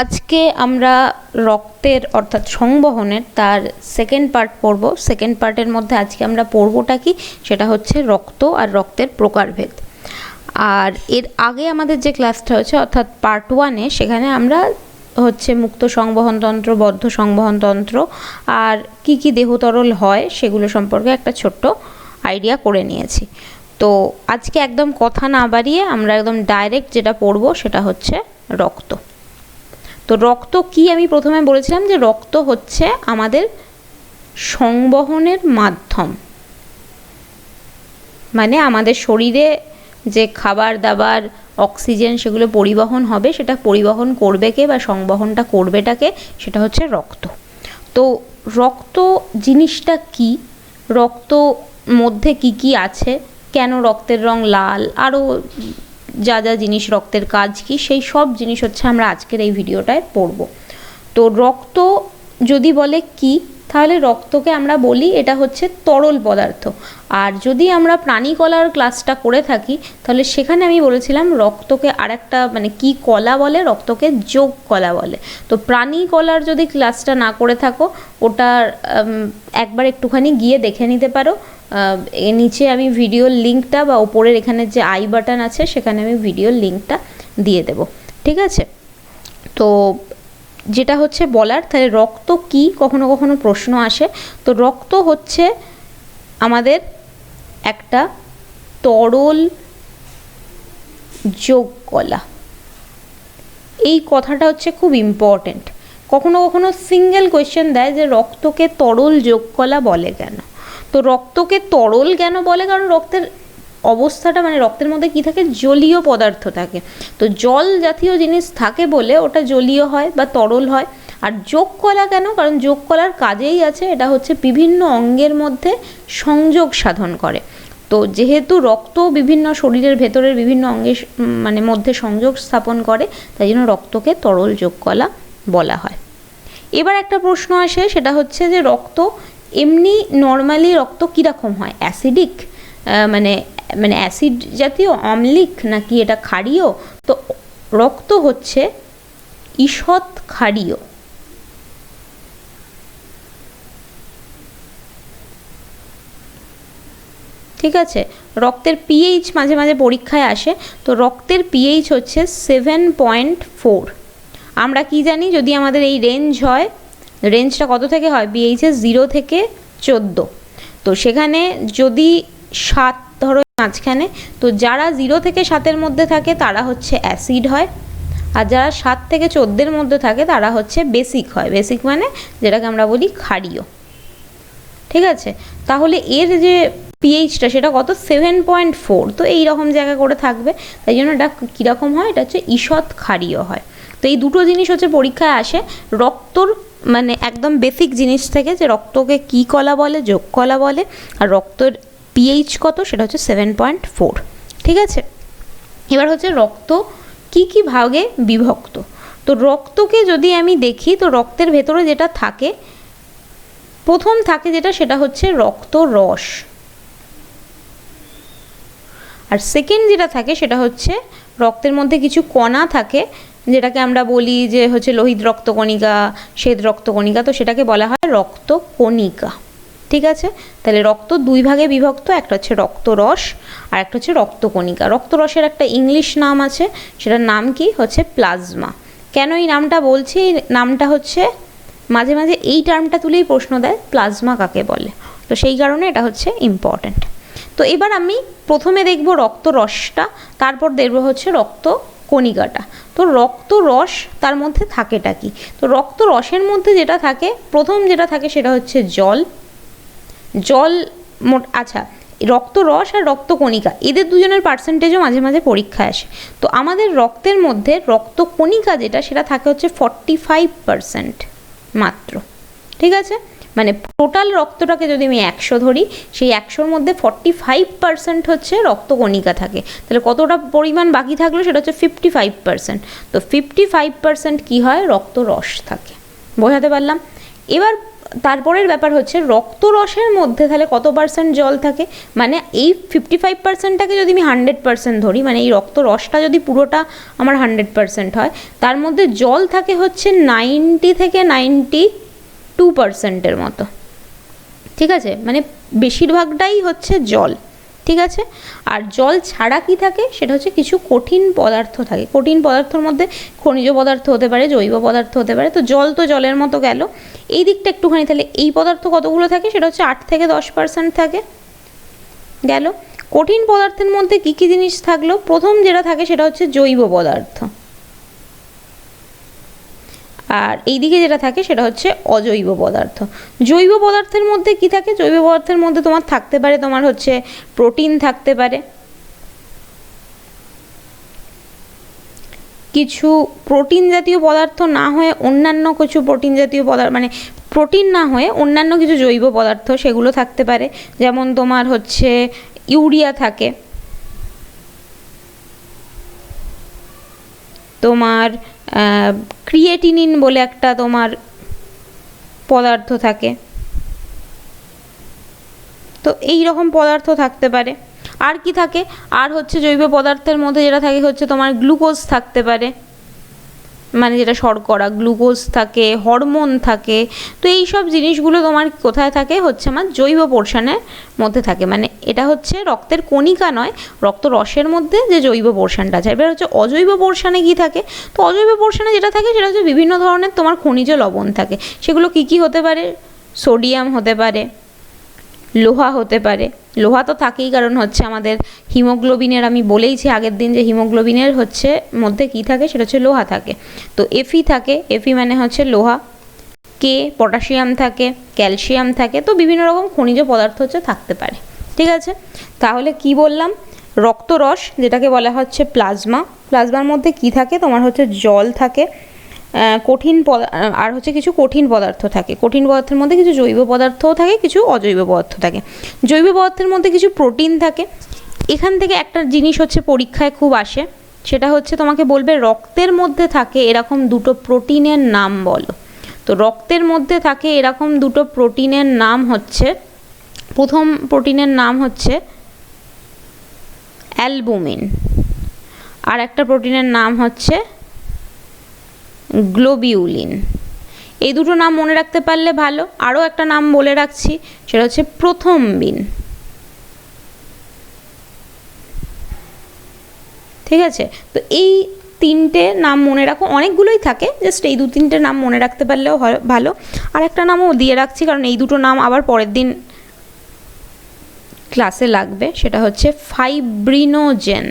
আজকে আমরা রক্তের অর্থাৎ সংবহনের তার সেকেন্ড পার্ট পড়ব। সেকেন্ড পার্টের মধ্যে আজকে আমরা পড়বটা কি, সেটা হচ্ছে রক্ত আর রক্তের প্রকারভেদ। আর এর আগে আমাদের যে ক্লাসটা হচ্ছে অর্থাৎ পার্ট 1-এ, সেখানে আমরা হচ্ছে মুক্ত সংবহনতন্ত্র, বদ্ধ সংবহনতন্ত্র আর কি কি দেহতরল হয় সেগুলো সম্পর্কে একটা ছোট্ট আইডিয়া করে নিয়েছি। তো আজকে একদম কথা না বাড়িয়ে আমরা একদম ডাইরেক্ট যেটা পড়ব সেটা হচ্ছে রক্ত। তো রক্ত কি, আমি প্রথমে বলেছিলাম যে রক্ত হচ্ছে আমাদের সংবহনের মাধ্যম, মানে আমাদের শরীরে যে খাবার দাবার অক্সিজেন সেগুলো পরিবহন হবে, সেটা পরিবহন করবে কে বা সংবহনটা করবেটাকে, সেটা হচ্ছে রক্ত। তো রক্ত জিনিসটা কি, রক্ত মধ্যে কি কি আছে, কেন রক্তের রং লাল, আরও যা যা জিনিস, রক্তের কাজ কি, সেই সব জিনিস হচ্ছে আমরা আজকের এই ভিডিওটায় পড়ব। তো রক্ত যদি বলে কি, তাহলে রক্তকে আমরা বলি এটা হচ্ছে তরল পদার্থ। আর যদি আমরা প্রাণী কলার ক্লাসটা করে থাকি, তাহলে সেখানে আমি বলেছিলাম রক্তকে আরেকটা মানে কি কলা বলে, রক্তকে যোগ কলা বলে। তো প্রাণী কলার যদি ক্লাসটা না করে থাকো, ওটার একবার একটুখানি গিয়ে দেখে নিতে পারো। নিচে আমি ভিডিওর লিঙ্কটা বা ওপরের এখানে যে আই বাটন আছে সেখানে আমি ভিডিওর লিঙ্কটা দিয়ে দেব, ঠিক আছে? তো যেটা হচ্ছে বলার, তাহলে রক্ত কি, কখনো কখনো প্রশ্ন আসে। তো রক্ত হচ্ছে আমাদের একটা তরল যোগ কলা। এই কথাটা হচ্ছে খুব ইম্পর্টেন্ট। কখনো কখনো সিঙ্গেল কোয়েশ্চেন দেয় যে রক্তকে তরল যোগ কলা বলে কেন। তো রক্তকে তরল কেন বলে, কারণ রক্তের অবস্থাটা মানে রক্তের মধ্যে কি থাকে, জলীয় পদার্থ থাকে। তো জল জাতীয় জিনিস থাকে বলে ওটা জলীয় হয় বা তরল হয়। আর যোগ কলা কেন, কারণ যোগ কলার কাজেই আছে এটা হচ্ছে বিভিন্ন অঙ্গের মধ্যে সংযোগ সাধন করে। তো যেহেতু রক্ত বিভিন্ন শরীরের ভেতরের বিভিন্ন অঙ্গের মানে মধ্যে সংযোগ স্থাপন করে, তাই জন্য রক্তকে তরল যোগ কলা বলা হয়। এবার একটা প্রশ্ন আসে, সেটা হচ্ছে যে রক্ত এমনি নর্মালি রক্ত কীরকম হয়, অ্যাসিডিক মানে মানে অ্যাসিড জাতীয়, অম্লিক, নাকি এটা ক্ষারীয়? তো রক্ত হচ্ছে ঈষৎ ক্ষারীয়। ঠিক আছে, রক্তের পিএইচ মাঝে মাঝে পরীক্ষায় আসে। তো রক্তের পিএইচ হচ্ছে 7.4। আমরা কি জানি, যদি আমাদের এই রেঞ্জ হয়, রেঞ্জটা কত থেকে হয়, পিএইচের 0 থেকে 14। তো সেখানে যদি 7 ধরো মাঝখানে, তো যারা 0 থেকে 7-এর মধ্যে থাকে তারা হচ্ছে অ্যাসিড হয়, আর যারা 7 থেকে 14-এর মধ্যে থাকে তারা হচ্ছে বেসিক হয়। বেসিক মানে যেটাকে আমরা বলি ক্ষারীয়। ঠিক আছে, তাহলে এর যে পিএইচটা সেটা কত, 7.4। তো এই রকম জায়গা করে থাকবে, তাই জন্য এটা কীরকম হয়, এটা হচ্ছে ঈষৎ ক্ষারীয় হয়। তো এই দুটো জিনিস হচ্ছে পরীক্ষায় আসে রক্তর মানে একদম বেসিক জিনিস থেকে, যে রক্তকে কি কলা বলে, যোগ কলা বলে, আর রক্তের পিএইচ কত, সেটা হচ্ছে 7.4। ঠিক আছে, এবার হচ্ছে রক্ত কি কি ভাগে বিভক্ত। তো রক্তকে যদি আমি দেখি, তো রক্তের ভেতরে যেটা থাকে, প্রথম থাকে যেটা, সেটা হচ্ছে রক্তরস। আর সেকেন্ড যেটা থাকে সেটা হচ্ছে রক্তের মধ্যে কিছু কণা থাকে, যেটাকে আমরা বলি যে হচ্ছে লোহিত রক্তকণিকা, শ্বেত রক্তকণিকা। তো সেটাকে বলা হয় রক্তকণিকা। ঠিক আছে, তাহলে রক্ত দুই ভাগে বিভক্ত, একটা হচ্ছে রক্তরস আর একটা হচ্ছে রক্তকণিকা। রক্তরসের একটা ইংলিশ নাম আছে, সেটার নাম কি, হচ্ছে প্লাজমা। কেন এই নামটা বলছি, এই নামটা হচ্ছে মাঝে মাঝে এই টার্মটা তুলেই প্রশ্ন দেয়, প্লাজমা কাকে বলে। তো সেই কারণে এটা হচ্ছে ইম্পর্ট্যান্ট। তো এবার আমি প্রথমে দেখব রক্তরসটা, তারপর দেখব হচ্ছে রক্তকণিকাটা। তো রক্তরস, তার মধ্যে থাকেটা কি। তো রক্তরসের মধ্যে যেটা থাকে, প্রথম যেটা থাকে সেটা হচ্ছে জল। আচ্ছা, রক্তরস আর রক্তকণিকা এদের দুজনের পার্সেন্টেজও মাঝে মাঝে পরীক্ষায় আসে। তো আমাদের রক্তের মধ্যে রক্তকণিকা যেটা, সেটা থাকে হচ্ছে 45% মাত্র। ঠিক আছে, মানে টোটাল রক্তটাকে যদি আমি 100 ধরি, সেই 100-র মধ্যে 45% হচ্ছে রক্তকণিকা থাকে। তাহলে কতটা পরিমাণ বাকি থাকলো, সেটা হচ্ছে 55%। তো 55% কি হয়, রক্তরস থাকে। বোঝাতে পারলাম? এবার তারপরের ব্যাপার হচ্ছে রক্তরসের মধ্যে তাহলে কত পার্সেন্ট জল থাকে, মানে এই 55%টাকে যদি আমি 100% ধরি, মানে এই রক্তরসটা যদি পুরোটা আমার 100% হয়, তার মধ্যে জল থাকে হচ্ছে 90 থেকে 92%-এর মতো। ঠিক আছে, মানে বেশিরভাগটাই হচ্ছে জল। ঠিক আছে, আর জল ছাড়া কি থাকে, সেটা হচ্ছে কিছু কঠিন পদার্থ থাকে। কঠিন পদার্থের মধ্যে খনিজ পদার্থ হতে পারে, জৈব পদার্থ হতে পারে। তো জল তো জলের মতো গেল, এই দিকটা একটুখানি তাহলে এই পদার্থ কতগুলো থাকে, সেটা হচ্ছে 8 থেকে 10% থাকে গেল। কঠিন পদার্থের মধ্যে কী কী জিনিস থাকলো, প্রথম যেটা থাকে সেটা হচ্ছে জৈব পদার্থ, আর এই দিকে যেটা থাকে সেটা হচ্ছে অজৈব পদার্থ। জৈব পদার্থের মধ্যে কি থাকে, জৈব পদার্থের মধ্যে তোমার থাকতে পারে, তোমার হচ্ছে প্রোটিন থাকতে পারে, কিছু প্রোটিন জাতীয় পদার্থ না হয়ে অন্যান্য কিছু প্রোটিন জাতীয় পদার্থ, মানে প্রোটিন না হয়ে অন্যান্য কিছু জৈব পদার্থ সেগুলো থাকতে পারে। যেমন তোমার হচ্ছে ইউরিয়া থাকে, তোমার ক্রিয়েটিনিন বলে একটা তোমার পদার্থ থাকে। তো এই রকম পদার্থ থাকতে পারে। আর কি থাকে, আর হচ্ছে জৈব পদার্থের মধ্যে যেটা থাকে হচ্ছে তোমার গ্লুকোজ থাকতে পারে, মানে যেটা শর্করা, গ্লুকোজ থাকে, হরমোন থাকে। তো এই সব জিনিসগুলো তোমার কোথায় থাকে, হচ্ছে আমার জৈব পোর্শনের মধ্যে থাকে। মানে এটা হচ্ছে রক্তের কণিকা নয়, রক্তরসের মধ্যে যে জৈব পোর্শনটা আছে। এবার হচ্ছে অজৈব পোর্শনে কী থাকে, তো অজৈব পোর্শনে যেটা থাকে সেটা হচ্ছে বিভিন্ন ধরনের তোমার খনিজ লবণ থাকে। সেগুলো কী কী হতে পারে, সোডিয়াম হতে পারে, লোহা হতে পারে। লোহা তো থাকেই, কারণ হচ্ছে আমাদের হিমোগ্লোবিনের, আমি বলেইছি আগের দিন যে হিমোগ্লোবিনের হচ্ছে মধ্যে কি থাকে, সেটা হচ্ছে লোহা থাকে। তো এফি থাকে, এফি মানে হচ্ছে লোহা। কে, পটাশিয়াম থাকে, ক্যালসিয়াম থাকে। তো বিভিন্ন রকম খনিজ পদার্থ হচ্ছে থাকতে পারে। ঠিক আছে, তাহলে কি বললাম, রক্তরস যেটাকে বলা হচ্ছে প্লাজমা, প্লাজমার মধ্যে কি থাকে, তোমার হচ্ছে জল থাকে, কঠিন আর হচ্ছে কিছু কঠিন পদার্থ থাকে। কঠিন পদার্থের মধ্যে কিছু জৈব পদার্থও থাকে, কিছু অজৈব পদার্থ থাকে। জৈব পদার্থের মধ্যে কিছু প্রোটিন থাকে। এখান থেকে একটা জিনিস হচ্ছে পরীক্ষায় খুব আসে, সেটা হচ্ছে তোমাকে বলবে রক্তের মধ্যে থাকে এরকম দুটো প্রোটিনের নাম বলো। তো রক্তের মধ্যে থাকে এরকম দুটো প্রোটিনের নাম হচ্ছে, প্রথম প্রোটিনের নাম হচ্ছে অ্যালবুমিন, আর একটা প্রোটিনের নাম হচ্ছে গ্লোবিউলিন। এই দুটো নাম মনে রাখতে পারলে ভালো। আরও একটা নাম বলে রাখছি, সেটা হচ্ছে প্রথমবিন। ঠিক আছে, তো এই তিনটে নাম মনে রাখো, অনেকগুলোই থাকে, জাস্ট এই দু তিনটে নাম মনে রাখতে পারলেও ভালো। আর একটা নামও দিয়ে রাখছি, কারণ এই দুটো নাম আবার পরের দিন ক্লাসে লাগবে, সেটা হচ্ছে ফাইব্রিনোজেন।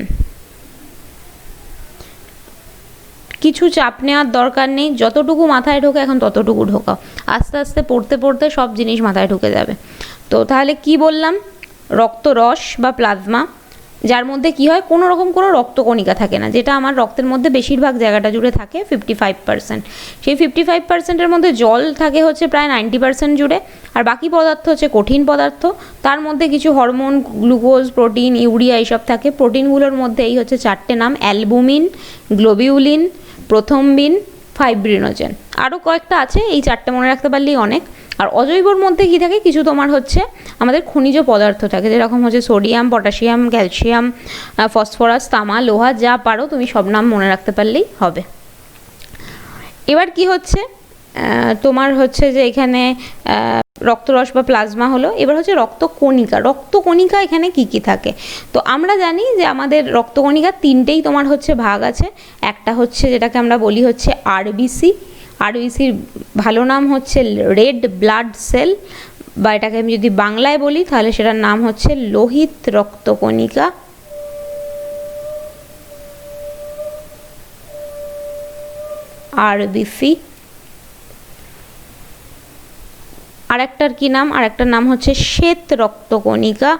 কিছু চাপ নেওয়ার দরকার নেই, যতটুকু মাথায় ঢোকে এখন ততটুকু ঢোকাও, আস্তে আস্তে পড়তে পড়তে সব জিনিস মাথায় ঢুকে যাবে। তো তাহলে কি বললাম, রক্তরস বা প্লাজমা, যার মধ্যে কি হয়, কোনো রকম কোনো রক্তকণিকা থাকে না, যেটা আমার রক্তের মধ্যে বেশিরভাগ জায়গাটা জুড়ে থাকে 55%। সেই 55%-এর মধ্যে জল থাকে হচ্ছে প্রায় 90% জুড়ে, আর বাকি পদার্থ হচ্ছে কঠিন পদার্থ। তার মধ্যে কিছু হরমোন, গ্লুকোজ, প্রোটিন, ইউরিয়া এইসব থাকে। প্রোটিনগুলোর মধ্যে এই হচ্ছে চারটে নাম, অ্যালবুমিন, গ্লোবিউলিন, প্রথমবিন, ফাইব্রিনোজেন। আরও কয়েকটা আছে, এই চারটে মনে রাখতে পারলেই অনেক। আর অজৈবর মধ্যে কী থাকে, কিছু তোমার হচ্ছে আমাদের খনিজ পদার্থ থাকে, যেরকম হচ্ছে সোডিয়াম, পটাশিয়াম, ক্যালসিয়াম, ফসফরাস, তামা, লোহা, যা পারো তুমি সব নাম মনে রাখতে পারলেই হবে। এবার কি হচ্ছে, তোমার হচ্ছে যে এখানে রক্তরস বা প্লাজমা হলো। এবার হচ্ছে রক্তকণিকা। রক্তকণিকা এখানে কি কি থাকে, তো আমরা জানি যে আমাদের রক্তকণিকা তিনটেই তোমার হচ্ছে ভাগ আছে। একটা হচ্ছে যেটাকে আমরা বলি হচ্ছে আরবিসি, আরবিসির ভালো নাম হচ্ছে রেড ব্লাড সেল, বা এটাকে আমি যদি বাংলায় বলি তাহলে সেটার নাম হচ্ছে লোহিত রক্তকণিকা। আরবিসি। আরেকটার কি নাম, আরেকটার নাম হচ্ছে শ্বেত রক্তকণিকা।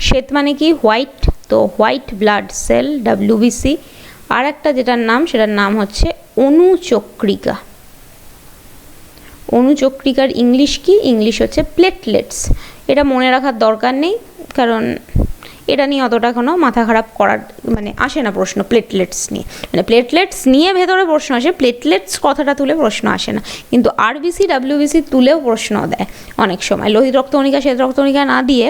শ্বেত মানে কি, হোয়াইট, তো হোয়াইট ব্লাড সেল, ডব্লিউবিসি। আর একটা যেটার নাম, সেটার নাম হচ্ছে অনুচক্রিকা। অনুচক্রিকার ইংলিশ কি, ইংলিশ হচ্ছে প্লেটলেটস। এটা মনে রাখার দরকার নেই, কারণ এটা নিয়ে অতটা কোনো মাথা খারাপ করার মানে আসে না প্রশ্ন প্লেটলেটস নিয়ে, মানে প্লেটলেটস নিয়ে ভেতরে প্রশ্ন আসে, প্লেটলেটস কথাটা তুলে প্রশ্ন আসে না। কিন্তু আরবিসি ডাব্লিউবিসি তুলেও প্রশ্ন দেয় অনেক সময়, লোহিত রক্তকণিকা শ্বেত রক্তকণিকা না দিয়ে।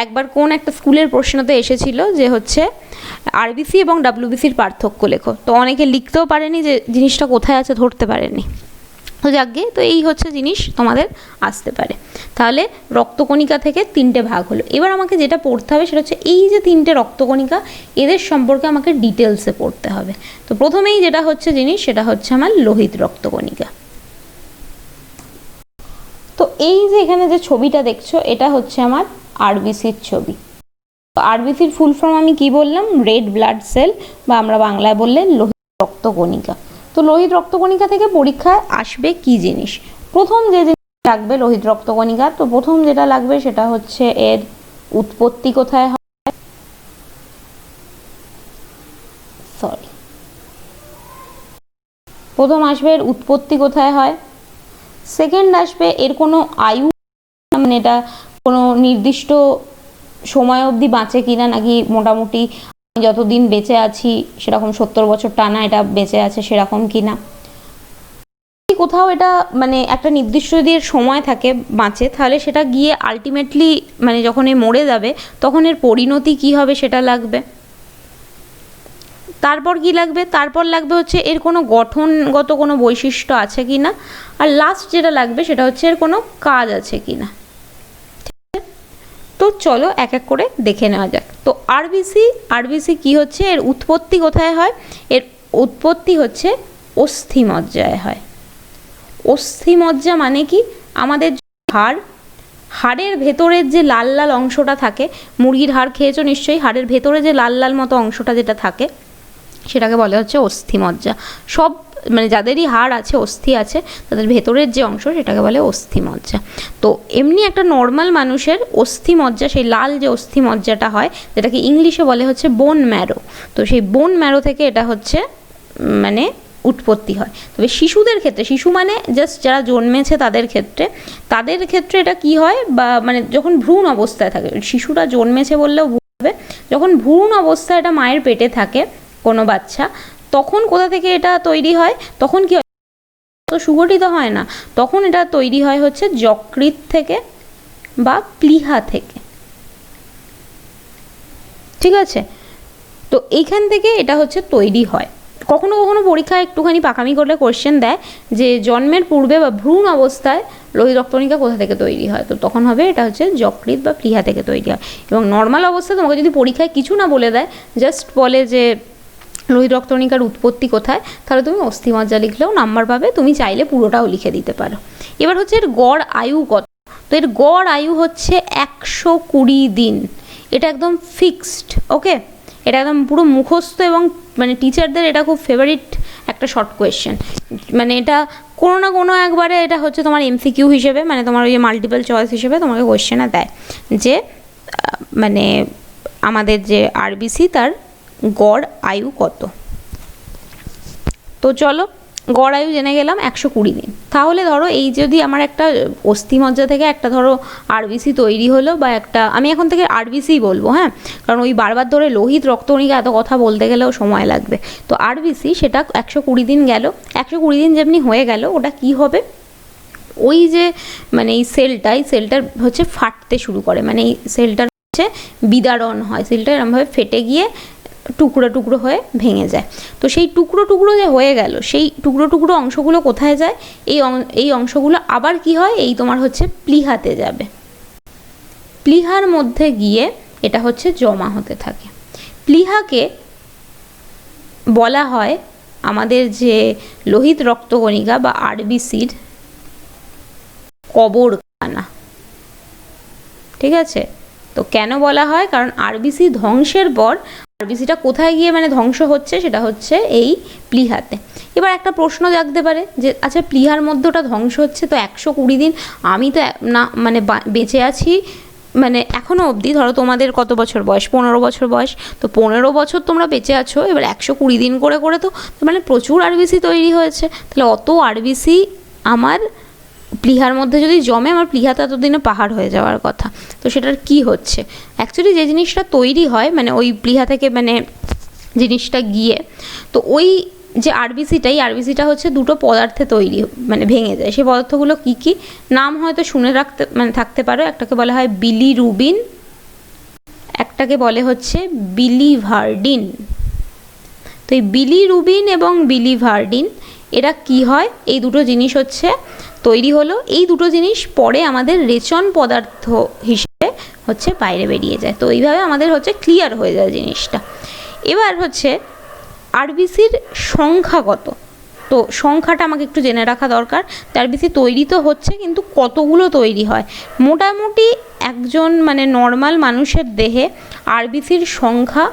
একবার কোন একটা স্কুলের প্রশ্নতে এসেছিল যে হচ্ছে আরবিসি এবং ডাব্লিউবিসির পার্থক্য লেখো, তো অনেকে লিখতেও পারেনি যে জিনিসটা কোথায় আছে, ধরতে পারেনি। তো যাকগে, তো এই হচ্ছে জিনিস তোমাদের আসতে পারে। তাহলে রক্তকণিকা থেকে 3টে ভাগ হলো। এবার আমাকে যেটা পড়তে হবে সেটা হচ্ছে এই যে 3টে রক্তকণিকা, এদের সম্পর্কে আমাকে ডিটেলসে পড়তে হবে। তো প্রথমেই যেটা হচ্ছে জিনিস সেটা হচ্ছে আমার লোহিত রক্তকণিকা। তো এই যে এখানে যে ছবিটা দেখছো এটা হচ্ছে আমার আরবিসির ছবি। আরবিসির ফুল ফর্ম আমি কি বললাম, রেড ব্লাড সেল, বা আমরা বাংলায় বললে লোহিত রক্তকণিকা। তো লোহিত রক্তকণিকা থেকে পরীক্ষায় আসবে কি জিনিস, প্রথম যে জিনিস লাগবে লোহিত রক্তকণিকা, তো প্রথম যেটা লাগবে সেটা হচ্ছে এর উৎপত্তি কোথায় হয়, প্রথম আসবে এর উৎপত্তি কোথায় হয়, সেকেন্ড আসবে এর কোনো আয়ু, মানে এটা কোনো নির্দিষ্ট সময় অবধি বাঁচে কিনা, নাকি মোটামুটি যতদিন বেঁচে আছি সেরকম 70 বছর টানা এটা বেঁচে আছে সেরকম কিনা। কোথাও এটা মানে একটা নির্দিষ্ট যদি এর সময় থাকে বাঁচে, তাহলে সেটা গিয়ে আলটিমেটলি মানে যখন এ মরে যাবে তখন এর পরিণতি কি হবে সেটা লাগবে। তারপর কি লাগবে, তারপর লাগবে হচ্ছে এর কোনো গঠনগত কোনো বৈশিষ্ট্য আছে কি না, আর লাস্ট যেটা লাগবে সেটা হচ্ছে এর কোনো কাজ আছে কি না। তো চলো এক এক করে দেখে নেওয়া যাক। তো আরবিসি কি হচ্ছে, এর উৎপত্তি কোথায় হয়, এর উৎপত্তি হচ্ছে অস্থিমজ্জায় হয়। অস্থিমজ্জা মানে কি, আমাদের হাড়ের ভেতরের যে লাল লাল অংশটা থাকে, মুরগির হাড় খেয়েছো নিশ্চয়ই, হাড়ের ভেতরে যে লাল লাল মতো অংশটা যেটা থাকে সেটাকে বলে হচ্ছে অস্থিমজ্জা। সব মানে যাদেরই হাড় আছে, অস্থি আছে, তাদের ভেতরের যে অংশ সেটাকে বলে অস্থিমজ্জা। তো এমনি একটা নর্মাল মানুষের অস্থিমজ্জা, সেই লাল যে অস্থিমজ্জাটা হয় যেটাকে ইংলিশে বলে হচ্ছে বোন ম্যারো, তো সেই বোন ম্যারো থেকে এটা হচ্ছে মানে উৎপত্তি হয়। তবে শিশুদের ক্ষেত্রে, শিশু মানে জাস্ট যারা জন্মেছে তাদের ক্ষেত্রে এটা কি হয়, বা মানে যখন ভ্রূণ অবস্থায় থাকে, শিশুরা জন্মেছে বললেও ভুল হবে, যখন ভ্রূণ অবস্থায় এটা মায়ের পেটে থাকে কোনো বাচ্চা, তখন কোথা থেকে এটা তৈরি হয়, তখন কি হয়, তো সুগঠিত হয় না, তখন এটা তৈরি হয় হচ্ছে যকৃৎ থেকে বা প্লীহা থেকে, ঠিক আছে। তো এইখান থেকে এটা হচ্ছে তৈরি হয়। কখনো কখনো পরীক্ষায় একটুখানি পাকামি করলে কোশ্চেন দেয় যে জন্মের পূর্বে বা ভ্রূণ অবস্থায় লোহিত রক্তকণিকা কোথা থেকে তৈরি হয়, তো তখন হবে এটা হচ্ছে যকৃৎ বা প্লীহা থেকে তৈরি হয়। এবং নর্মাল অবস্থায় তোমাকে যদি পরীক্ষায় কিছু না বলে দেয়, জাস্ট বলে যে লোহিত রক্তকণিকার উৎপত্তি কোথায়, তাহলে তুমি অস্থিমজ্জা লিখলেও নাম্বার পাবে, তুমি চাইলে পুরোটাও লিখে দিতে পারো। এবার হচ্ছে এর গড় আয়ু কত, তো এর গড় আয়ু হচ্ছে 120 দিন, এটা একদম ফিক্সড, ওকে। এটা একদম পুরো মুখস্থ, এবং মানে টিচারদের এটা খুব ফেভারিট একটা শর্ট কোয়েশ্চেন, মানে এটা কোনো না কোনো একবারে এটা হচ্ছে তোমার এমসিকিউ হিসেবে, মানে তোমার ওই যে মাল্টিপল চয়েস হিসেবে তোমাকে কোয়েশ্চেনে দেয় যে মানে আমাদের যে আরবিসি তার গড় আয়ু কত। তো চলো গড় আয়ু জেনে গেলাম 120 দিন। তাহলে ধরো এই যদি আমার একটা অস্থিমজ্জা থেকে একটা ধরো আরবিসি তৈরি হলো, বা একটা, আমি এখন থেকে আরবিসি বলবো, হ্যাঁ, কারণ ওই বারবার ধরে লোহিত রক্তকণিকা এত কথা বলতে গেলেও সময় লাগবে। তো আরবিসি সেটা 120 দিন গেল, 120 দিন যেমনি হয়ে গেল, ওটা কি হবে, ওই যে মানে এই সেলটার হচ্ছে ফাটতে শুরু করে, মানে এই সেলটার হচ্ছে বিদারণ হয়, সেলটা এরমভাবে ফেটে গিয়ে টুকরো টুকরো হয়ে ভেঙে যায়। তো সেই টুকরো টুকরো যে হয়ে গেল, সেই টুকরো টুকরো অংশগুলো কোথায় যায়, এই অংশগুলো আবার কি হয়, এই তোমার হচ্ছে প্লীহাতে যাবে, প্লীহার মধ্যে গিয়ে এটা হচ্ছে জমা হতে থাকে। প্লীহাকে বলা হয় আমাদের যে লোহিত রক্তকণিকা বা আরবিসির কবরখানা, ঠিক আছে। তো কেন বলা হয়, কারণ আরবিসি ধ্বংসের পর আরবিসিটা কোথায় গিয়ে মানে ধ্বংস হচ্ছে, সেটা হচ্ছে এই প্লীহাতে। এবার একটা প্রশ্ন জাগতে পারে যে আচ্ছা প্লীহার মধ্যে ওটা ধ্বংস হচ্ছে, তো 120 দিন আমি তো না মানে বেঁচে আছি, মানে এখনও অবধি ধরো তোমাদের কত বছর বয়স, 15 বছর বয়স, তো 15 বছর তোমরা বেঁচে আছো, এবার 120 দিন করে তো মানে প্রচুর আরবিসি তৈরি হয়েছে, তাহলে অত আরবিসি আমার প্লীহার মধ্যে যদি জমে, আমার প্লীহা তো এতদিনে পাহাড় হয়ে যাওয়ার কথা। তো সেটার কি হচ্ছে, অ্যাকচুয়ালি যে জিনিসটা তৈরি হয় মানে ওই প্লীহা থেকে মানে জিনিসটা গিয়ে, তো ওই যে আরবিসিটা হচ্ছে দুটো পদার্থে তৈরি, মানে ভেঙে যায়। সেই পদার্থগুলো কি কি নাম হয়তো শুনে রাখতে মানে থাকতে পারো। একটাকে বলা হয় বিলিরুবিন, একটাকে বলে হচ্ছে বিলিভার্ডিন। তো এই বিলিরুবিন এবং বিলিভার্ডিন এরা কি হয়, এই দুটো জিনিস হচ্ছে তৈরি হলো। এই দুটো জিনিস পরে আমাদের রেচন পদার্থ হিসেবে হচ্ছে বাইরে বেরিয়ে যায়। তো এইভাবে আমাদের হচ্ছে ক্লিয়ার হয়ে যায় জিনিসটা। এবার হচ্ছে আরবিসির সংখ্যা কত, তো সংখ্যাটা আমাকে একটু জেনে রাখা দরকার। আরবিসি তৈরি তো হচ্ছে, কিন্তু কতগুলো তৈরি হয়? মোটামুটি একজন মানে নর্মাল মানুষের দেহে আরবিসির সংখ্যা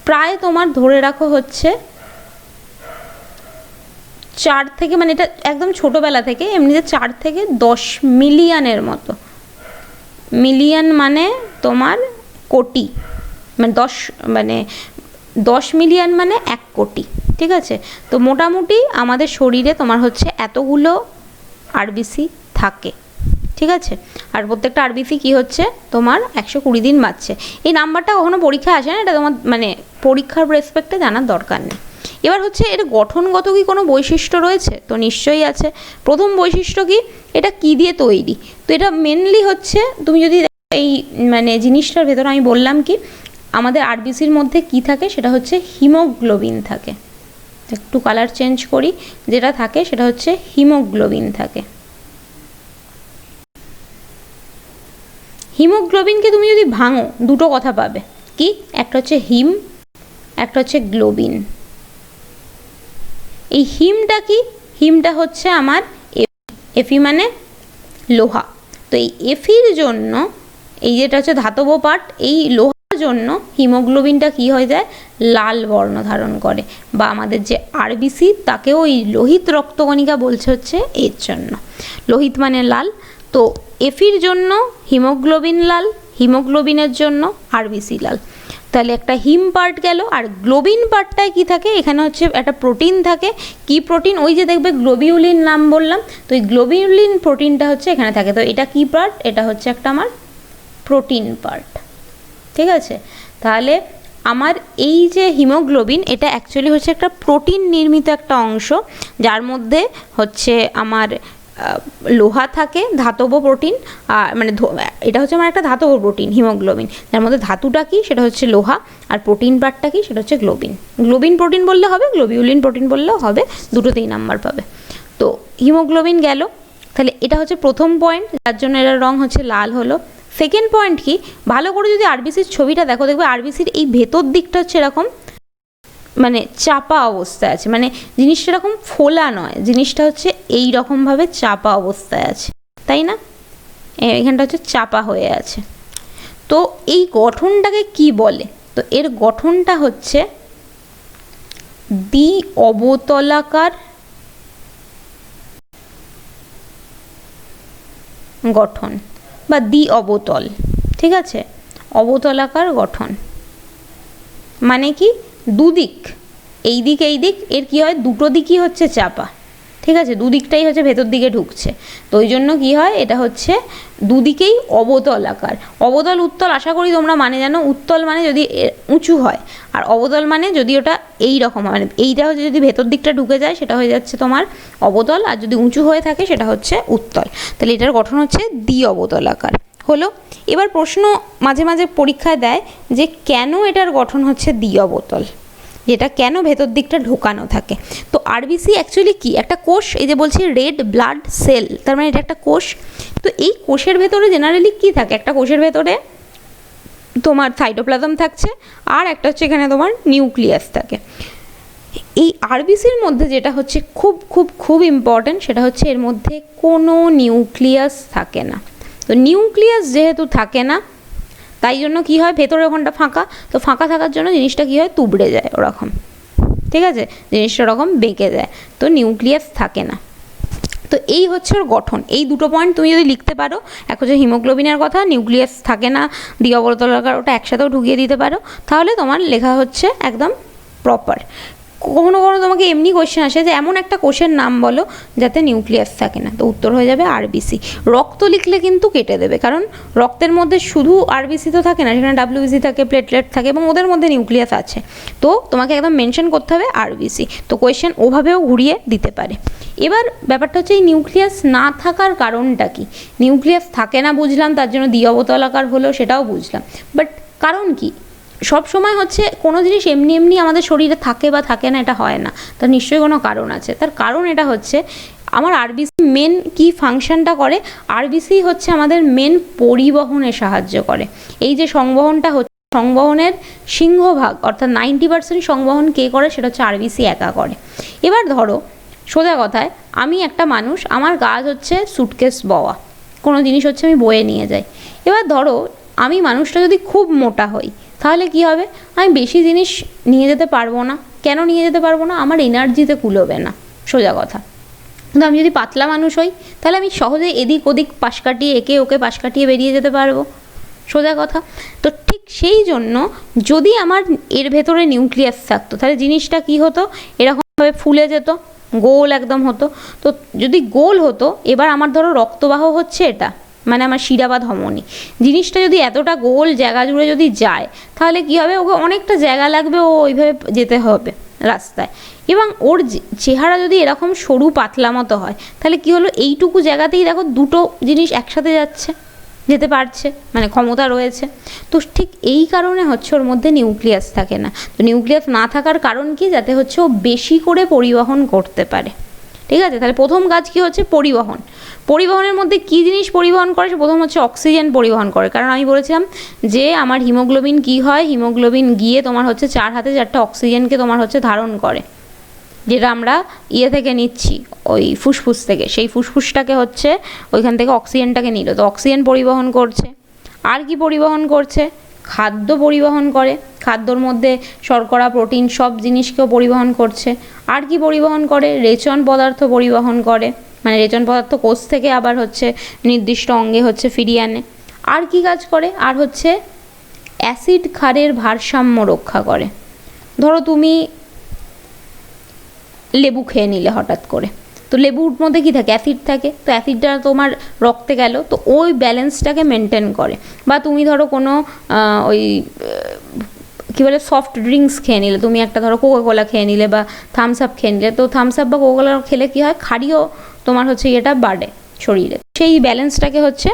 প্রায় তোমার ধরে রাখো হচ্ছে 4 থেকে, মানে এটা একদম ছোটোবেলা থেকে এমনিতে 4 থেকে 10 মিলিয়নের মতো। মিলিয়ন মানে তোমার কোটি, মানে 10 মিলিয়ন মানে 1 কোটি, ঠিক আছে? তো মোটামুটি আমাদের শরীরে তোমার হচ্ছে এতগুলো আরবিসি থাকে, ঠিক আছে? আর প্রত্যেকটা আরবিসি কি হচ্ছে তোমার 120 দিন বাঁচছে। এই নাম্বারটা কখনো পরীক্ষায় আসে না, এটা তোমার মানে পরীক্ষার রেসপেক্টে জানার দরকার নেই। এবার হচ্ছে এর গঠনগত কি কোনো বৈশিষ্ট্য রয়েছে? তো নিশ্চয়ই আছে। প্রথম বৈশিষ্ট্য কি, এটা কি দিয়ে তৈরি? তো এটা মেনলি হচ্ছে, তুমি যদি এই মানে জিনিসটার ভেতরে আমি বললাম কি আমাদের আরবিসির মধ্যে কি থাকে, সেটা হচ্ছে হিমোগ্লোবিন থাকে। একটু কালার চেঞ্জ করি, যেটা থাকে সেটা হচ্ছে হিমোগ্লোবিন থাকে। হিমোগ্লোবিনকে তুমি যদি ভাঙো দুটো কথা পাবে, কি? একটা হচ্ছে হিম, একটা হচ্ছে গ্লোবিন। এই হিমটা কি? হিমটা হচ্ছে আমার এফি মানে লোহা। তো এই এফির জন্য, এই যেটা হচ্ছে ধাতব পার্ট, এই লোহার জন্য হিমোগ্লোবিনটা কি হয়ে যায়? লাল বর্ণ ধারণ করে। বা আমাদের যে আরবিসি তাকেও এই লোহিত রক্তকণিকা বলছে হচ্ছে এর জন্য। লোহিত মানে লাল, তো এফির জন্য হিমোগ্লোবিন লাল, হিমোগ্লোবিনের জন্য আরবিসি লাল। তাহলে একটা হিম পার্ট গেল। আর গ্লোবিন পার্টটায় কি থাকে? এখানে হচ্ছে একটা প্রোটিন থাকে। কি প্রোটিন? ওই যে দেখবে গ্লোবিউলিন নাম বললাম, তো এই গ্লোবিউলিন প্রোটিনটা হচ্ছে এখানে থাকে। তো এটা কি পার্ট? এটা হচ্ছে একটা আমার প্রোটিন পার্ট, ঠিক আছে? তাহলে আমার এই যে হিমোগ্লোবিন, এটা অ্যাকচুয়ালি হচ্ছে একটা প্রোটিন নির্মিত একটা অংশ, যার মধ্যে হচ্ছে আমার লোহা থাকে, ধাতব প্রোটিন। আর মানে এটা হচ্ছে আমার একটা ধাতব প্রোটিন হিমোগ্লোবিন, যার মধ্যে ধাতুটা কি সেটা হচ্ছে লোহা, আর প্রোটিন পার্টটা কি সেটা হচ্ছে গ্লোবিন। গ্লোবিন প্রোটিন বললে হবে, গ্লোবিউলিন প্রোটিন বললেও হবে, দুটোতেই নাম্বার পাবে। তো হিমোগ্লোবিন গেল। তাহলে এটা হচ্ছে প্রথম পয়েন্ট, যার জন্য এটার রং হচ্ছে লাল হলো। সেকেন্ড পয়েন্ট কি, ভালো করে যদি আরবিসির ছবিটা দেখো, দেখবে আরবিসির এই ভেতর দিকটা হচ্ছে এরকম মানে চাপা অবস্থায় আছে, মানে জিনিসটা এরকম ফোলা নয়, জিনিসটা হচ্ছে এই রকমভাবে চাপা অবস্থায় আছে, তাই না? এখানটা হচ্ছে চাপা হয়ে আছে। তো এই গঠনটাকে কি বলে? তো এর গঠনটা হচ্ছে দ্বি অবতলাকার গঠন বা দ্বি অবতল, ঠিক আছে? অবতলাকার গঠন মানে কি, দুদিক, এই দিক এই দিক, এর কি হয়? দুটো দিকই হচ্ছে চাপা, ঠিক আছে? দুদিকটাই হচ্ছে ভেতর দিকে ঢুকছে। তো ওই জন্য কী হয়, এটা হচ্ছে দুদিকেই অবতল আকার। অবতল উত্তল আশা করি তোমরা মানে জানো। উত্তল মানে যদি উঁচু হয়, আর অবতল মানে যদি ওটা এই রকম হয়, মানে এইটা হচ্ছে যদি ভেতর দিকটা ঢুকে যায় সেটা হয়ে যাচ্ছে তোমার অবতল, আর যদি উঁচু হয়ে থাকে সেটা হচ্ছে উত্তল। তাহলে এটার গঠন হচ্ছে দ্বি অবতল আকার হলো। এবার প্রশ্ন মাঝে মাঝে পরীক্ষায় দেয় যে কেন এটার গঠন হচ্ছে দ্বি অবতল, যেটা কেন ভেতর দিকটা ঢোকানো থাকে। তো আরবিসি অ্যাকচুয়ালি কি? একটা কোষ। এই যে বলছি রেড ব্লাড সেল, তার মানে এটা একটা কোষ। তো এই কোষের ভেতরে জেনারেলি কি থাকে? একটা কোষের ভেতরে তোমার সাইটোপ্লাজম থাকছে, আর একটা হচ্ছে এখানে তোমার নিউক্লিয়াস থাকে। এই আরবিসির মধ্যে যেটা হচ্ছে খুব খুব খুব ইম্পর্ট্যান্ট, সেটা হচ্ছে এর মধ্যে কোনো নিউক্লিয়াস থাকে না। তো নিউক্লিয়াস যেহেতু থাকে না, তাই জন্য কি হয়, ভেতরে ওখানটা ফাঁকা। তো ফাঁকা থাকার জন্য জিনিসটা কি হয়, তুবড়ে যায় ওরকম, ঠিক আছে? জিনিসটা ওরকম বেঁকে যায়, তো নিউক্লিয়াস থাকে না। তো এই হচ্ছে ওর গঠন। এই দুটো পয়েন্ট তুমি যদি লিখতে পারো, এক হচ্ছে হিমোগ্লোবিনের কথা, নিউক্লিয়াস থাকে না, দ্বি অবতলাকার, ওটা একসাথেও ঢুকিয়ে দিতে পারো, তাহলে তোমার লেখা হচ্ছে একদম প্রপার। কখনো কখনো তোমাকে এমনি কোশ্চেন আসে যে এমন একটা কোষের নাম বলো যাতে নিউক্লিয়াস থাকে না, তো উত্তর হয়ে যাবে আরবিসি। রক্ত লিখলে কিন্তু কেটে দেবে, কারণ রক্তের মধ্যে শুধু আরবিসি তো থাকে না, সেখানে ডাব্লিউবিসি থাকে, প্লেটলেট থাকে এবং ওদের মধ্যে নিউক্লিয়াস আছে, তো তোমাকে একদম মেনশন করতে হবে আরবিসি। তো কোয়েশ্চেন ওভাবেও ঘুরিয়ে দিতে পারে। এবার ব্যাপারটা হচ্ছে এই নিউক্লিয়াস না থাকার কারণটা কি। নিউক্লিয়াস থাকে না বুঝলাম, তার জন্য দ্বি-অবতলাকার হলো, সেটাও বুঝলাম, বাট কারণ কি? সব সময় হচ্ছে কোনো জিনিস এমনি এমনি আমাদের শরীরে থাকে বা থাকে না এটা হয় না, তার নিশ্চয়ই কোনো কারণ আছে। তার কারণ এটা হচ্ছে আমার আরবিসি মেন কি ফাংশনটা করে, আরবিসি হচ্ছে আমাদের মেন পরিবহনে সাহায্য করে। এই যে সংবহনটা হচ্ছে, সংবহনের সিংহভাগ অর্থাৎ 90% সংবহন কে করে, সেটা হচ্ছে আরবিসি একা করে। এবার ধরো সোজা কথায় আমি একটা মানুষ, আমার কাজ হচ্ছে সুটকেস বওয়া, কোনো জিনিস হচ্ছে আমি বয়ে নিয়ে যাই। এবার ধরো আমি মানুষটা যদি খুব মোটা হই, তাহলে কি হবে, আমি বেশি জিনিস নিয়ে যেতে পারবো না। কেন নিয়ে যেতে পারবো না? আমার এনার্জিতে কুলোবে না, সোজা কথা। কিন্তু আমি যদি পাতলা মানুষ হই, তাহলে আমি সহজে এদিক ওদিক পাশ কাটিয়ে, একে ওকে পাশ কাটিয়ে বেরিয়ে যেতে পারবো, সোজা কথা। তো ঠিক সেই জন্য যদি আমার এর ভেতরে নিউক্লিয়াস থাকতো, তাহলে জিনিসটা কি হতো, এরকমভাবে ফুলে যেত, গোল একদম হতো। তো যদি গোল হতো, এবার আমার ধরো রক্তবাহ হচ্ছে এটা, মানে আমার শিরা বা ধমনী, জিনিসটা যদি এতটা গোল জায়গা জুড়ে যদি যায়, তাহলে কি হবে, ওকে অনেকটা জায়গা লাগবে, ও ওইভাবে যেতে হবে রাস্তায়। এবং ওর চেহারা যদি এরকম সরু পাতলা মতো হয়, তাহলে কি হলো, এইটুকু জায়গাতেই দেখো দুটো জিনিস একসাথে যাচ্ছে, যেতে পারছে, মানে ক্ষমতা রয়েছে। তো ঠিক এই কারণে হচ্ছে ওর মধ্যে নিউক্লিয়াস থাকে না। তো নিউক্লিয়াস না থাকার কারণ কি, যাতে হচ্ছে ও বেশি করে পরিবহন করতে পারে। ঠিক আছে, তাহলে প্রথম কাজ কি হচ্ছে, পরিবহন। পরিবহনের মধ্যে কী জিনিস পরিবহন করে, প্রথম হচ্ছে অক্সিজেন পরিবহন করে। কারণ আমি বলেছিলাম যে আমার হিমোগ্লোবিন কি হয়, হিমোগ্লোবিন গিয়ে তোমার হচ্ছে 4 হাতে 4টা অক্সিজেনকে তোমার হচ্ছে ধারণ করে, যেটা আমরা থেকে নিচ্ছি, ওই ফুসফুস থেকে, সেই ফুসফুসটাকে হচ্ছে ওইখান থেকে অক্সিজেনটাকে নিল, তো অক্সিজেন পরিবহন করছে। আর কি পরিবহন করছে, খাদ্য পরিবহন করে, খাদ্যর মধ্যে শর্করা, প্রোটিন সব জিনিসকেও পরিবহন করছে। আর কি পরিবহন করে, রেচন পদার্থ পরিবহন করে, মানে রেচন পদার্থ কোষ থেকে আবার হচ্ছে নির্দিষ্ট অঙ্গে হচ্ছে ফিরিয়ে আনে। আর কি কাজ করে, আর হচ্ছে অ্যাসিড ক্ষারের ভারসাম্য রক্ষা করে। ধরো তুমি লেবু খেয়ে নিলে হঠাৎ করে, তো লেবুর মধ্যে কী থাকে, অ্যাসিড থাকে, তো অ্যাসিডটা তোমার রক্তে গেল, তো ওই ব্যালেন্সটাকে মেনটেন করে। বা তুমি ধরো কোনো ওই কী বলে সফট ড্রিঙ্কস খেয়ে নিলে, তুমি একটা ধরো কোকাকোলা খেয়ে নিলে বা থামস আপ খেয়ে নিলে, তো থামস আপ বা কোকাকোলা খেলে কী হয়, ক্ষারীয় তোমার হচ্ছে এটা বাড়ে শরীরে, সেই ব্যালেন্সটাকে হচ্ছে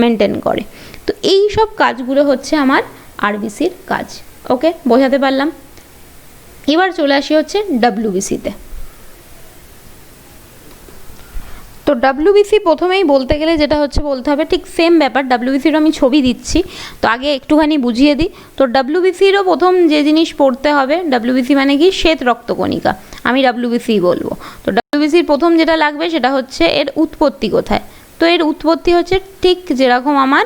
মেনটেন করে। তো এই সব কাজগুলো হচ্ছে আমার আরবিসির কাজ। ওকে, বোঝাতে পারলাম? এবার চলে আসি হচ্ছে ডাব্লিউবিসিতে। তো ডাব্লিউবিসি প্রথমেই বলতে গেলে যেটা হচ্ছে বলতে হবে, ঠিক সেম ব্যাপার, ডাব্লিউবিসিরও আমি ছবি দিচ্ছি, তো আগে একটুখানি বুঝিয়ে দিই। তো ডাব্লিউবিসিরও প্রথম যে জিনিস পড়তে হবে, ডাব্লিউবিসি মানে কি, শ্বেত রক্তকণিকা, আমি ডাব্লিউবিসি বলবো। তো ডাব্লিউবিসির প্রথম যেটা লাগবে সেটা হচ্ছে এর উৎপত্তি কোথায়। তো এর উৎপত্তি হচ্ছে ঠিক যেরকম আমার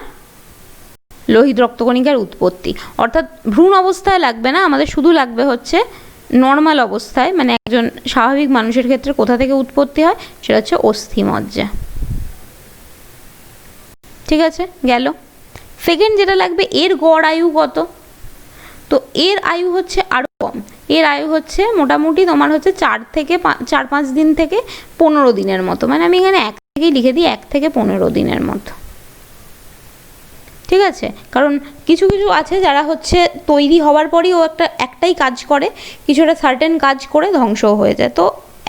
লোহিত রক্তকণিকার উৎপত্তি, অর্থাৎ ভ্রূণ অবস্থায় লাগবে না, আমাদের শুধু লাগবে হচ্ছে নর্মাল অবস্থায়, মানে একজন স্বাভাবিক মানুষের ক্ষেত্রে কোথা থেকে উৎপত্তি হয়, সেটা হচ্ছে অস্থিমজ্জা। ঠিক আছে, গেল। সেকেন্ড যেটা লাগবে, এর গড় আয়ু কত। তো এর আয়ু হচ্ছে আরও কম, এর আয়ু হচ্ছে মোটামুটি তোমার হচ্ছে 4-5 দিন থেকে 15 দিনের মতো, মানে আমি এখানে 1 থেকেই লিখে দিই, 1 থেকে 15 দিনের মতো। ঠিক আছে, কারণ কিছু কিছু আছে যারা হচ্ছে তৈরি হওয়ার পরই ও একটাই কাজ করে, কিছু একটা সার্টেন কাজ করে ধ্বংস হয়ে যায়। তো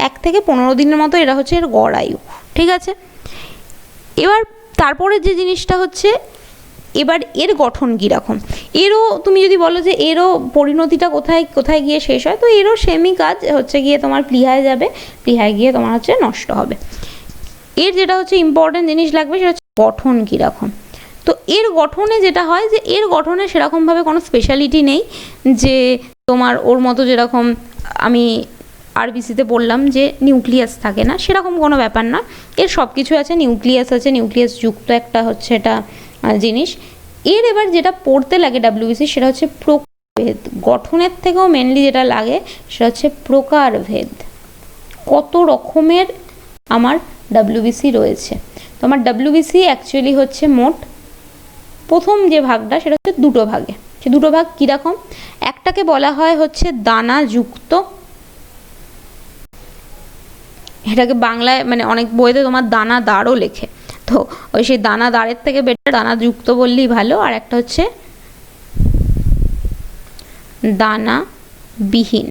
1 থেকে 15 দিনের মতো এরা হচ্ছে এর গড় আয়ু। ঠিক আছে, এবার তারপরে যে জিনিসটা হচ্ছে, এবার এর গঠন কীরকম। এরও তুমি যদি বলো যে এরও পরিণতিটা কোথায় কোথায় গিয়ে শেষ হয়, তো এরও সেমই কাজ হচ্ছে গিয়ে তোমার প্লীহায় যাবে, প্লীহায় গিয়ে তোমার হচ্ছে নষ্ট হবে। এর যেটা হচ্ছে ইম্পর্টেন্ট জিনিস লাগবে সেটা হচ্ছে গঠন কীরকম। তো এর গঠনে যেটা হয় যে এর গঠনে সেরকমভাবে কোনো স্পেশালিটি নেই, যে তোমার ওর মতো যেরকম আমি আরবিসিতে বললাম যে নিউক্লিয়াস থাকে না, সেরকম কোনো ব্যাপার না। এর সব কিছু আছে, নিউক্লিয়াস আছে, নিউক্লিয়াস যুক্ত একটা হচ্ছে এটা জিনিস। এর এবার যেটা পড়তে লাগে ডাব্লিউবিসি সেটা হচ্ছে প্রকারভেদ। গঠনের থেকেও মেনলি যেটা লাগে সেটা হচ্ছে প্রকারভেদ, কত রকমের আমার ডাব্লিউবিসি রয়েছে। তো আমার ডাব্লিউবিসি অ্যাকচুয়ালি হচ্ছে মোট প্রথম যে ভাগটা সেটা হচ্ছে 2টো ভাগে। সে 2টো ভাগ কীরকম, একটাকে বলা হয় হচ্ছে দানাযুক্ত, এটাকে বাংলায় মানে অনেক বইতে তোমার দানাদারও লেখে, তো ওই সেই দানাদারের থেকে বেটার দানাযুক্ত বললেই ভালো। আর একটা হচ্ছে দানাবিহীন।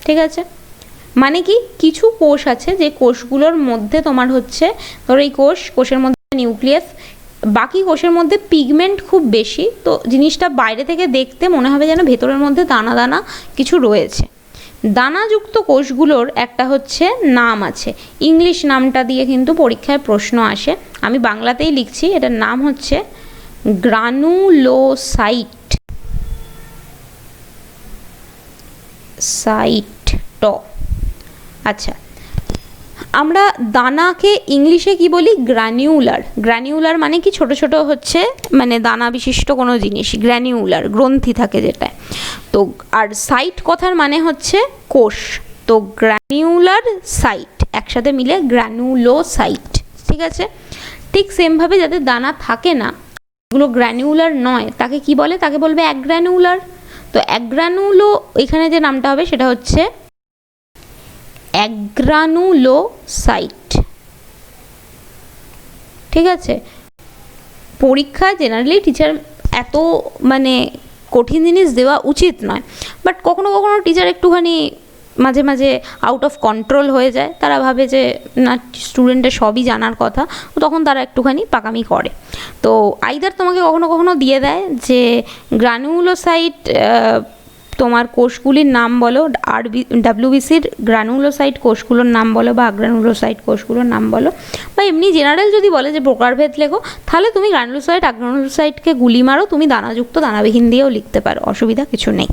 ঠিক আছে, মানে কি কিছু কোষ আছে যে কোষগুলোর মধ্যে তোমার হচ্ছে, ধরো এই কোষের মধ্যে নিউক্লিয়াস, বাকি কোষের মধ্যে পিগমেন্ট খুব বেশি, তো জিনিসটা বাইরে থেকে দেখতে মনে হবে যেন ভেতরের মধ্যে দানা দানা কিছু রয়েছে। দানাযুক্ত কোষগুলোর একটা হচ্ছে নাম আছে, ইংলিশ নামটা দিয়ে কিন্তু পরীক্ষায় প্রশ্ন আসে, আমি বাংলাতেই লিখছি, এটার নাম হচ্ছে গ্রানুলোসাইট। আচ্ছা, আমরা দানাকে ইংলিশে কি বলি? গ্র্যানিউলার। গ্র্যানিউলার মানে কি? ছোট ছোট হচ্ছে মানে দানা বিশিষ্ট কোনো জিনিস, গ্র্যানিউলার, গ্রন্থি থাকে যেটা। তো আর সাইট কথার মানে হচ্ছে কোষ, তো গ্র্যানিউলার সাইট একসাথে মিলে গ্র্যানুলোসাইট। ঠিক আছে, ঠিক সেমভাবে যাদের দানা থাকে না, এগুলো গ্র্যানিউলার নয়, তাকে কি বলে? তাকে বলবে অ্যাগ্রানুলার। তো অ্যাগ্রানুলো এখানে যে নামটা হবে সেটা হচ্ছে অ্যাগ্রানুলোসাইট। ঠিক আছে, পরীক্ষা জেনারেলি টিচার এত মানে কঠিন জিনিস দেওয়া উচিত নয়, বাট কখনো কখনো টিচার একটুখানি মাঝে মাঝে আউট অফ কন্ট্রোল হয়ে যায়, তারা ভাবে যে না স্টুডেন্টের সবই জানার কথা, তখন তারা একটুখানি পাকামি করে। তো আইদার তোমাকে কখনো কখনো দিয়ে দেয় যে গ্রানুলোসাইট তোমার কোষগুলির নাম বলো, ডাব্লিউবিসির গ্রানুলোসাইট কোষগুলোর নাম বলো বা আগ্রানুলোসাইট কোষগুলোর নাম বলো, বা এমনি জেনারেল যদি বলে যে প্রকারভেদ লেখো, তাহলে তুমি গ্রানুলোসাইট আগ্রানুলোসাইটকে গুলি মারো, তুমি দানাযুক্ত দানাবিহীন দিয়েও লিখতে পারো, অসুবিধা কিছু নেই।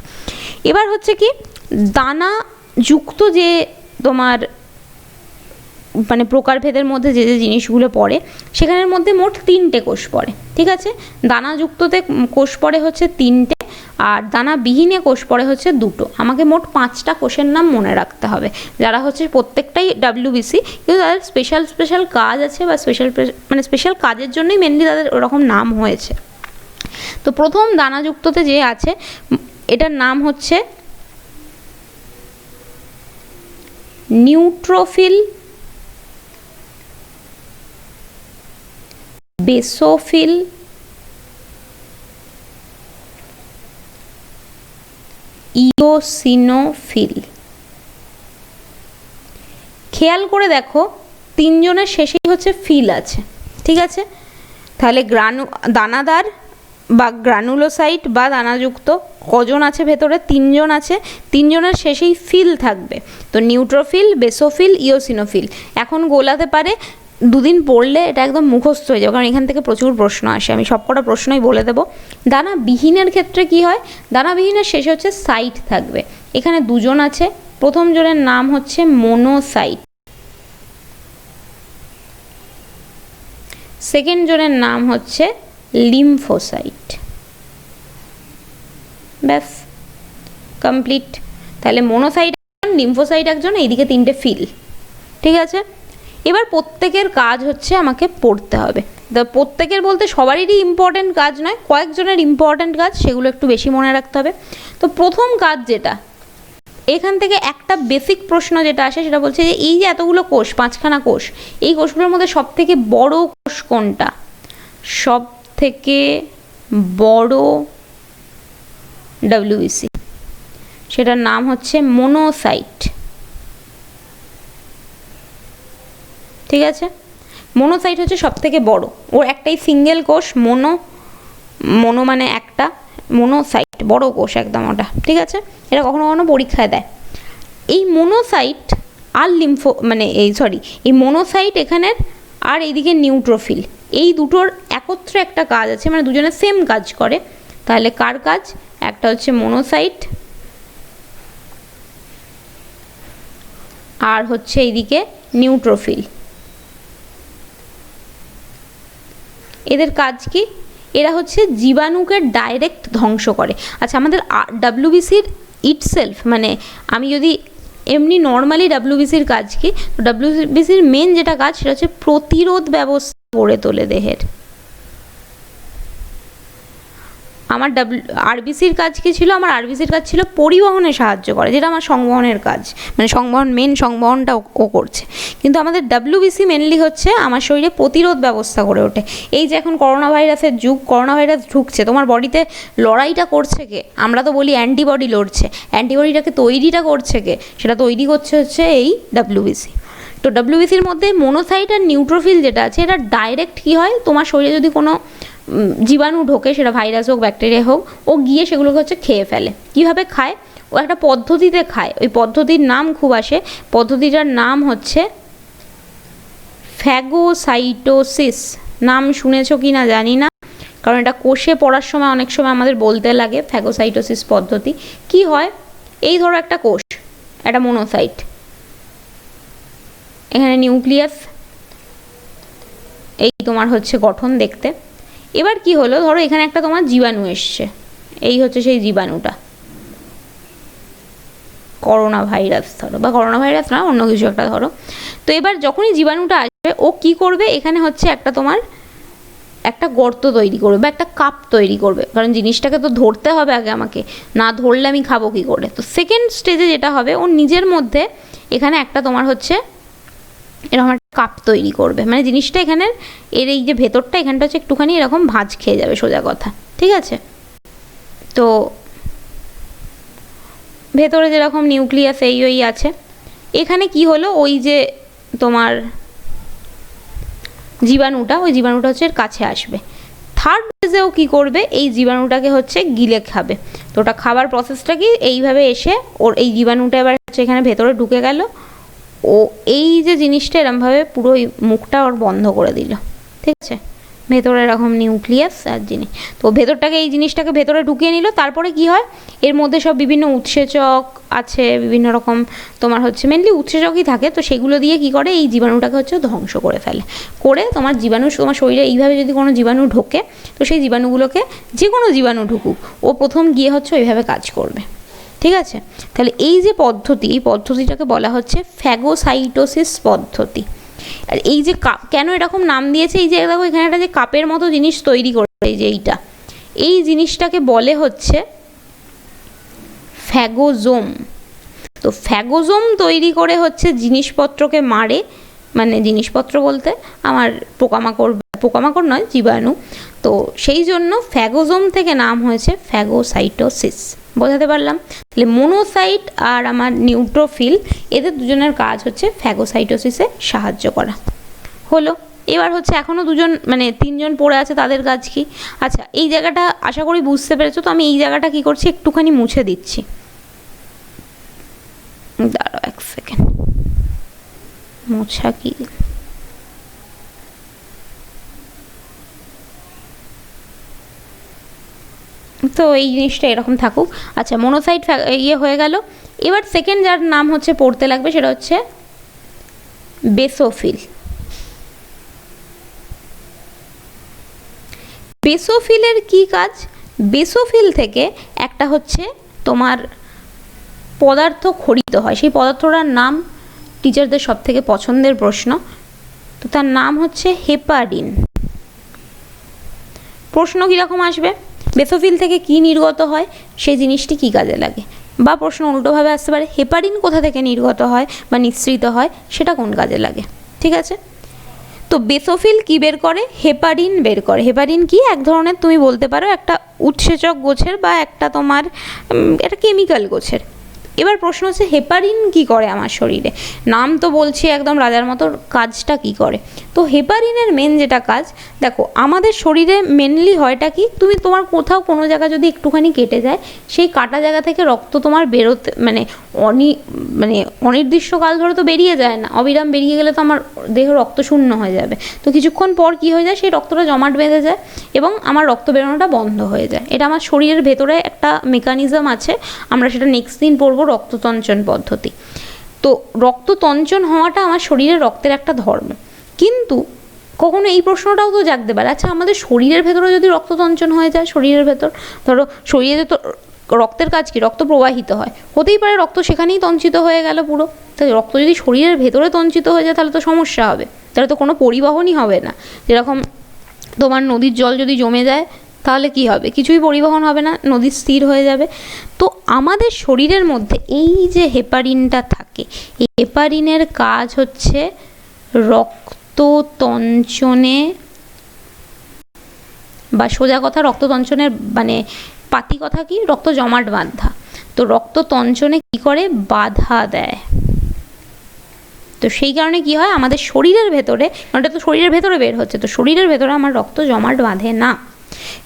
এবার হচ্ছে কি, দানাযুক্ত যে তোমার মানে প্রকারভেদের মধ্যে যে যে জিনিসগুলো পড়ে, সেখানের মধ্যে মোট 3টে কোষ পড়ে। ঠিক আছে, দানাযুক্ততে কোষ পড়ে হচ্ছে 3টে, আর দানাবিহীনে কোষ পড়ে হচ্ছে 2টো। আমাকে মোট 5টা কোষের নাম মনে রাখতে হবে, যারা হচ্ছে প্রত্যেকটাই ডাব্লিউবিসি, কিন্তু তাদের স্পেশাল স্পেশাল কাজ আছে, বা মানে স্পেশাল কাজের জন্যই মেনলি তাদের ওরকম নাম হয়েছে। তো প্রথম দানাযুক্ততে যে আছে, এটার নাম হচ্ছে নিউট্রোফিল, বেসোফিল, ইওসিনোফিল। খেয়াল করে দেখো 3জনের শেষেই হচ্ছে ফিল আছে। ঠিক আছে, তাহলে দানাদার বা গ্রানুলোসাইট বা দানাযুক্ত কজন আছে ভেতরে? 3জন আছে, 3জনের শেষেই ফিল থাকবে। তো নিউট্রোফিল, বেসোফিল, ইওসিনোফিল। এখন গোলাতে পারে, দুদিন পড়লে এটা একদম মুখস্থ হয়ে যাবে, কারণ এখান থেকে প্রচুর প্রশ্ন আসে, আমি সবকটা প্রশ্নই বলে দেবো। দানাবিহীনের ক্ষেত্রে কি হয়? দানাবিহীনের শেষে হচ্ছে সাইট থাকবে, এখানে 2জন আছে, প্রথম জনের নাম হচ্ছে মোনোসাইট, সেকেন্ড জনের নাম হচ্ছে লিম্ফোসাইট। ব্যাস, কমপ্লিট। তাহলে মোনোসাইট একজন, লিম্ফোসাইট একজন, এইদিকে 3টে ফিল। ঠিক আছে, এবার প্রত্যেকের কাজ হচ্ছে আমাকে পড়তে হবে। প্রত্যেকের বলতে সবারই ইম্পর্টেন্ট কাজ নয়, কয়েকজনের ইম্পর্টেন্ট কাজ, সেগুলো একটু বেশি মনে রাখতে হবে। তো প্রথম কাজ যেটা, এখান থেকে একটা বেসিক প্রশ্ন যেটা আসে সেটা বলছে যে এই যে এতগুলো কোষ, 5খানা কোষ, এই কোষগুলোর মধ্যে সব থেকে বড় কোষ কোনটা? সব থেকে বড় ডাব্লিউবিসি, সেটার নাম হচ্ছে মোনোসাইট। ঠিক আছে, মোনোসাইট হচ্ছে সব থেকে বড়, ওর একটাই সিঙ্গেল কোষ, মোনো মানে একটা, মোনোসাইট বড় কোষ একদম ওটা। ঠিক আছে, এটা কখনো কখনো পরীক্ষায় দেয়। এই মোনোসাইট আর এই মোনোসাইট এখানের, আর এইদিকে নিউট্রোফিল, এই দুটোর একত্রে একটা কাজ আছে, মানে দুজনে সেম কাজ করে। তাহলে কার কাজ? একটা হচ্ছে মোনোসাইট, আর হচ্ছে এইদিকে নিউট্রোফিল। এদের কাজ কি? এরা হচ্ছে জীবাণুকে ডাইরেক্ট ধ্বংস করে। আচ্ছা, আমাদের ডাব্লিউবিসির ইটসেলফ, মানে আমি যদি এমনি নর্মালি ডাব্লিউবিসির কাজ কি, তো ডাব্লিউবিসির মেন যেটা কাজ সেটা হচ্ছে প্রতিরোধ ব্যবস্থা গড়ে তোলে দেহের। আমার আরবিসির কাজ কী ছিল? আমার আরবিসির কাজ ছিল পরিবহনে সাহায্য করে, যেটা আমার সংবহনের কাজ, মানে সংবহন, মেন সংবহনটা ও করছে। কিন্তু আমাদের ডাব্লিউবিসি মেনলি হচ্ছে আমার শরীরে প্রতিরোধ ব্যবস্থা গড়ে ওঠে। এই যে এখন করোনা ভাইরাসের যুগ, করোনা ভাইরাস ঢুকছে, তোমার বডিতে লড়াইটা করছে কে? আমরা তো বলি অ্যান্টিবডি লড়ছে, অ্যান্টিবডিটাকে তৈরিটা করছে কে? সেটা তৈরি করছে হচ্ছে এই ডাব্লিউবিসি। তো ডাব্লিউবিসির মধ্যে মোনোসাইট আর নিউট্রোফিল যেটা আছে, এটা ডাইরেক্ট কী হয়, তোমার শরীরে যদি কোনো জীবাণু ঢোকে, সেটা ভাইরাস হোক ব্যাকটেরিয়া হোক, ও গিয়ে সেগুলোকে হচ্ছে খেয়ে ফেলে। কীভাবে খায়? ও একটা পদ্ধতিতে খায়, ওই পদ্ধতির নাম খুব আসে, পদ্ধতিটার নাম হচ্ছে ফ্যাগোসাইটোসিস। নাম শুনেছো কি না জানি না, কারণ এটা কোষে পড়ার সময় অনেক সময় আমাদের বলতে লাগে ফ্যাগোসাইটোসিস পদ্ধতি। কি হয়, এই ধরো একটা কোষ, একটা মোনোসাইট, এখানে নিউক্লিয়াস, এই তোমার হচ্ছে গঠন দেখতে। এবার কি হলো, ধরো এখানে একটা তোমার জীবাণু এসছে, এই হচ্ছে সেই জীবাণুটা, করোনা ভাইরাস ধরো, বা করোনা ভাইরাস না, অন্য কিছু একটা ধরো। তো এবার যখনই জীবাণুটা আসবে, ও কি করবে, এখানে হচ্ছে একটা তোমার একটা গর্ত তৈরি করবে বা একটা কাপ তৈরি করবে, কারণ জিনিসটাকে তো ধরতে হবে আগে আমাকে, না ধরলে আমি খাবো কী করে। তো সেকেন্ড স্টেজে যেটা হবে, ও নিজের মধ্যে এখানে একটা তোমার হচ্ছে এরকম একটা কাপ তৈরি করবে, মানে জিনিসটা এখানে এর এই যে ভেতরটা, এখানটা হচ্ছে একটুখানি এরকম ভাঁজ খেয়ে যাবে, সোজা কথা, ঠিক আছে। তো ভেতরে যেরকম নিউক্লিয়াস এই ওই আছে, এখানে কি হলো, ওই যে তোমার জীবাণুটা, ওই জীবাণুটা হচ্ছে এর কাছে আসবে। থার্ড ফেজেও কী করবে, এই জীবাণুটাকে হচ্ছে গিলে খাবে। তো ওটা খাবার প্রসেসটা কি, এইভাবে এসে ওর এই জীবাণুটা এবার হচ্ছে এখানে ভেতরে ঢুকে গেল, ও এই যে জিনিসটা এরমভাবে পুরো মুখটা ওর বন্ধ করে দিল, ঠিক আছে। ভেতরে এরকম নিউক্লিয়াস আর জিনিস, তো ভেতরটাকে এই জিনিসটাকে ভেতরে ঢুকিয়ে নিল। তারপরে কি হয়, এর মধ্যে সব বিভিন্ন উৎসেচক আছে, বিভিন্ন রকম তোমার হচ্ছে মেনলি উৎসেচকই থাকে, তো সেগুলো দিয়ে কি করে, এই জীবাণুটাকে হচ্ছে ধ্বংস করে ফেলে। করে তোমার জীবাণু, তোমার শরীরে এইভাবে যদি কোনো জীবাণু ঢোকে, তো সেই জীবাণুগুলোকে, যে কোনো জীবাণু ঢুকুক, ও প্রথম গিয়ে হচ্ছে ওইভাবে কাজ করবে, ঠিক আছে। তাহলে এই যে পদ্ধতি, এই পদ্ধতিটাকে বলা হচ্ছে ফ্যাগোসাইটোসিস পদ্ধতি। আর এই যে কাপ, কেন এরকম নাম দিয়েছে, এই যে দেখো এখানে একটা যে কাপের মতো জিনিস তৈরি করেছে, এই যে এইটা, এই জিনিসটাকে বলে হচ্ছে ফ্যাগোজোম। তো ফ্যাগোজোম তৈরি করে হচ্ছে জিনিসপত্রকে মারে, মানে জিনিসপত্র বলতে আমার পোকামাকড়, পোকামাকড় নয়, জীবাণু। তো সেই জন্য ফ্যাগোজোম থেকে নাম হয়েছে ফ্যাগোসাইটোসিস। বোঝাতে পারলাম? তাহলে মোনোসাইট আর আমার নিউট্রোফিল, এদের দুজনের কাজ হচ্ছে ফ্যাগোসাইটোসিসে সাহায্য করা। হলো। এবার হচ্ছে এখনও দুজন, মানে তিনজন পড়ে আছে, তাদের কাজ কি? আচ্ছা, এই জায়গাটা আশা করি বুঝতে পেরেছো। তো আমি এই জায়গাটা কি করছি, একটুখানি মুছে দিচ্ছি, দাঁড়াও এক সেকেন্ড, মোছা কি, তো এই জিনিসটা এরকম থাকুক। আচ্ছা, মোনোসাইট ইয়ে হয়ে গেল। এবার সেকেন্ড যার নাম হচ্ছে পড়তে লাগবে, সেটা হচ্ছে বেসোফিল। বেসোফিলের কি কাজ? বেসোফিল থেকে একটা হচ্ছে তোমার পদার্থ খরিত হয়, সেই পদার্থটার নাম টিচারদের সব থেকে পছন্দের প্রশ্ন, তো তার নাম হচ্ছে হেপারিন। প্রশ্ন কীরকম আসবে, বেসোফিল থেকে কি নির্গত হয়, সেই জিনিসটি কি কাজে লাগে, বা প্রশ্ন উল্টোভাবে আসতে পারে, হেপারিন কোথা থেকে নির্গত হয় বা নিঃসৃত হয়, সেটা কোন কাজে লাগে, ঠিক আছে। তো বেসোফিল কি বের করে, হেপারিন বের করে। হেপারিন কি, এক ধরনের তুমি বলতে পারো একটা উৎসেচক গোছের বা একটা তোমার একটা কেমিক্যাল গোছের। এবার প্রশ্ন হচ্ছে হেপারিন কি করে আমার শরীরে, নাম তো বলছি একদম রাজার মতো, কাজটা কি করে। তো হেপারিনের মেন যেটা কাজ, দেখো আমাদের শরীরে মেনলি হয়টা কি, তুমি তোমার কোথাও কোনো জায়গা যদি একটুখানি কেটে যায়, সেই কাটা জায়গা থেকে রক্ত তোমার বেরোতে মানে অনির্দিষ্টকাল ধরে তো বেরিয়ে যায় না, অবিরাম বেরিয়ে গেলে তো আমার দেহ রক্ত শূন্য হয়ে যাবে। তো কিছুক্ষণ পর কি হয়ে যায়, সেই রক্তটা জমাট বেঁধে যায় এবং আমার রক্ত বেরোনোটা বন্ধ হয়ে যায়। এটা আমার শরীরের ভেতরে একটা মেকানিজম আছে, আমরা সেটা নেক্সট দিন পড়বো, রক্ততঞ্চন পদ্ধতি। তো রক্ততঞ্চন হওয়াটা আমার শরীরে রক্তের একটা ধর্ম। কিন্তু কখনো এই প্রশ্নটাও তো জাগতে পারে, আচ্ছা আমাদের শরীরের ভেতরে যদি রক্ততঞ্চন হয়ে যায়, শরীরের ভেতর ধরো শরীরে তো রক্তের কাজ কি, রক্ত প্রবাহিত হয়, হতেই পারে রক্ত সেখানেই তঞ্চিত হয়ে গেল পুরো। তাই রক্ত যদি শরীরের ভেতরে তঞ্চিত হয়ে যায়, তাহলে তো সমস্যা হবে, তাহলে তো কোনো পরিবহনই হবে না। যেরকম তোমার নদীর জল যদি জমে যায়, তাহলে কি হবে? কিছুই পরিবহন হবে না, নদী স্থির হয়ে যাবে। তো আমাদের শরীরের মধ্যে এই যে হেপারিনটা থাকে, এই হেপারিনের কাজ হচ্ছে রক্ততঞ্চনে, বা সোজা কথা রক্ততঞ্চনের মানে পাতি কথা কি, রক্ত জমাট বাঁধা। তো রক্ততঞ্চনে কি করে? বাধা দেয়। তো সেই কারণে কি হয়, আমাদের শরীরের ভেতরে, এটা তো শরীরের ভেতরে বের হচ্ছে, তো শরীরের ভেতরে আমার রক্ত জমাট বাঁধে না।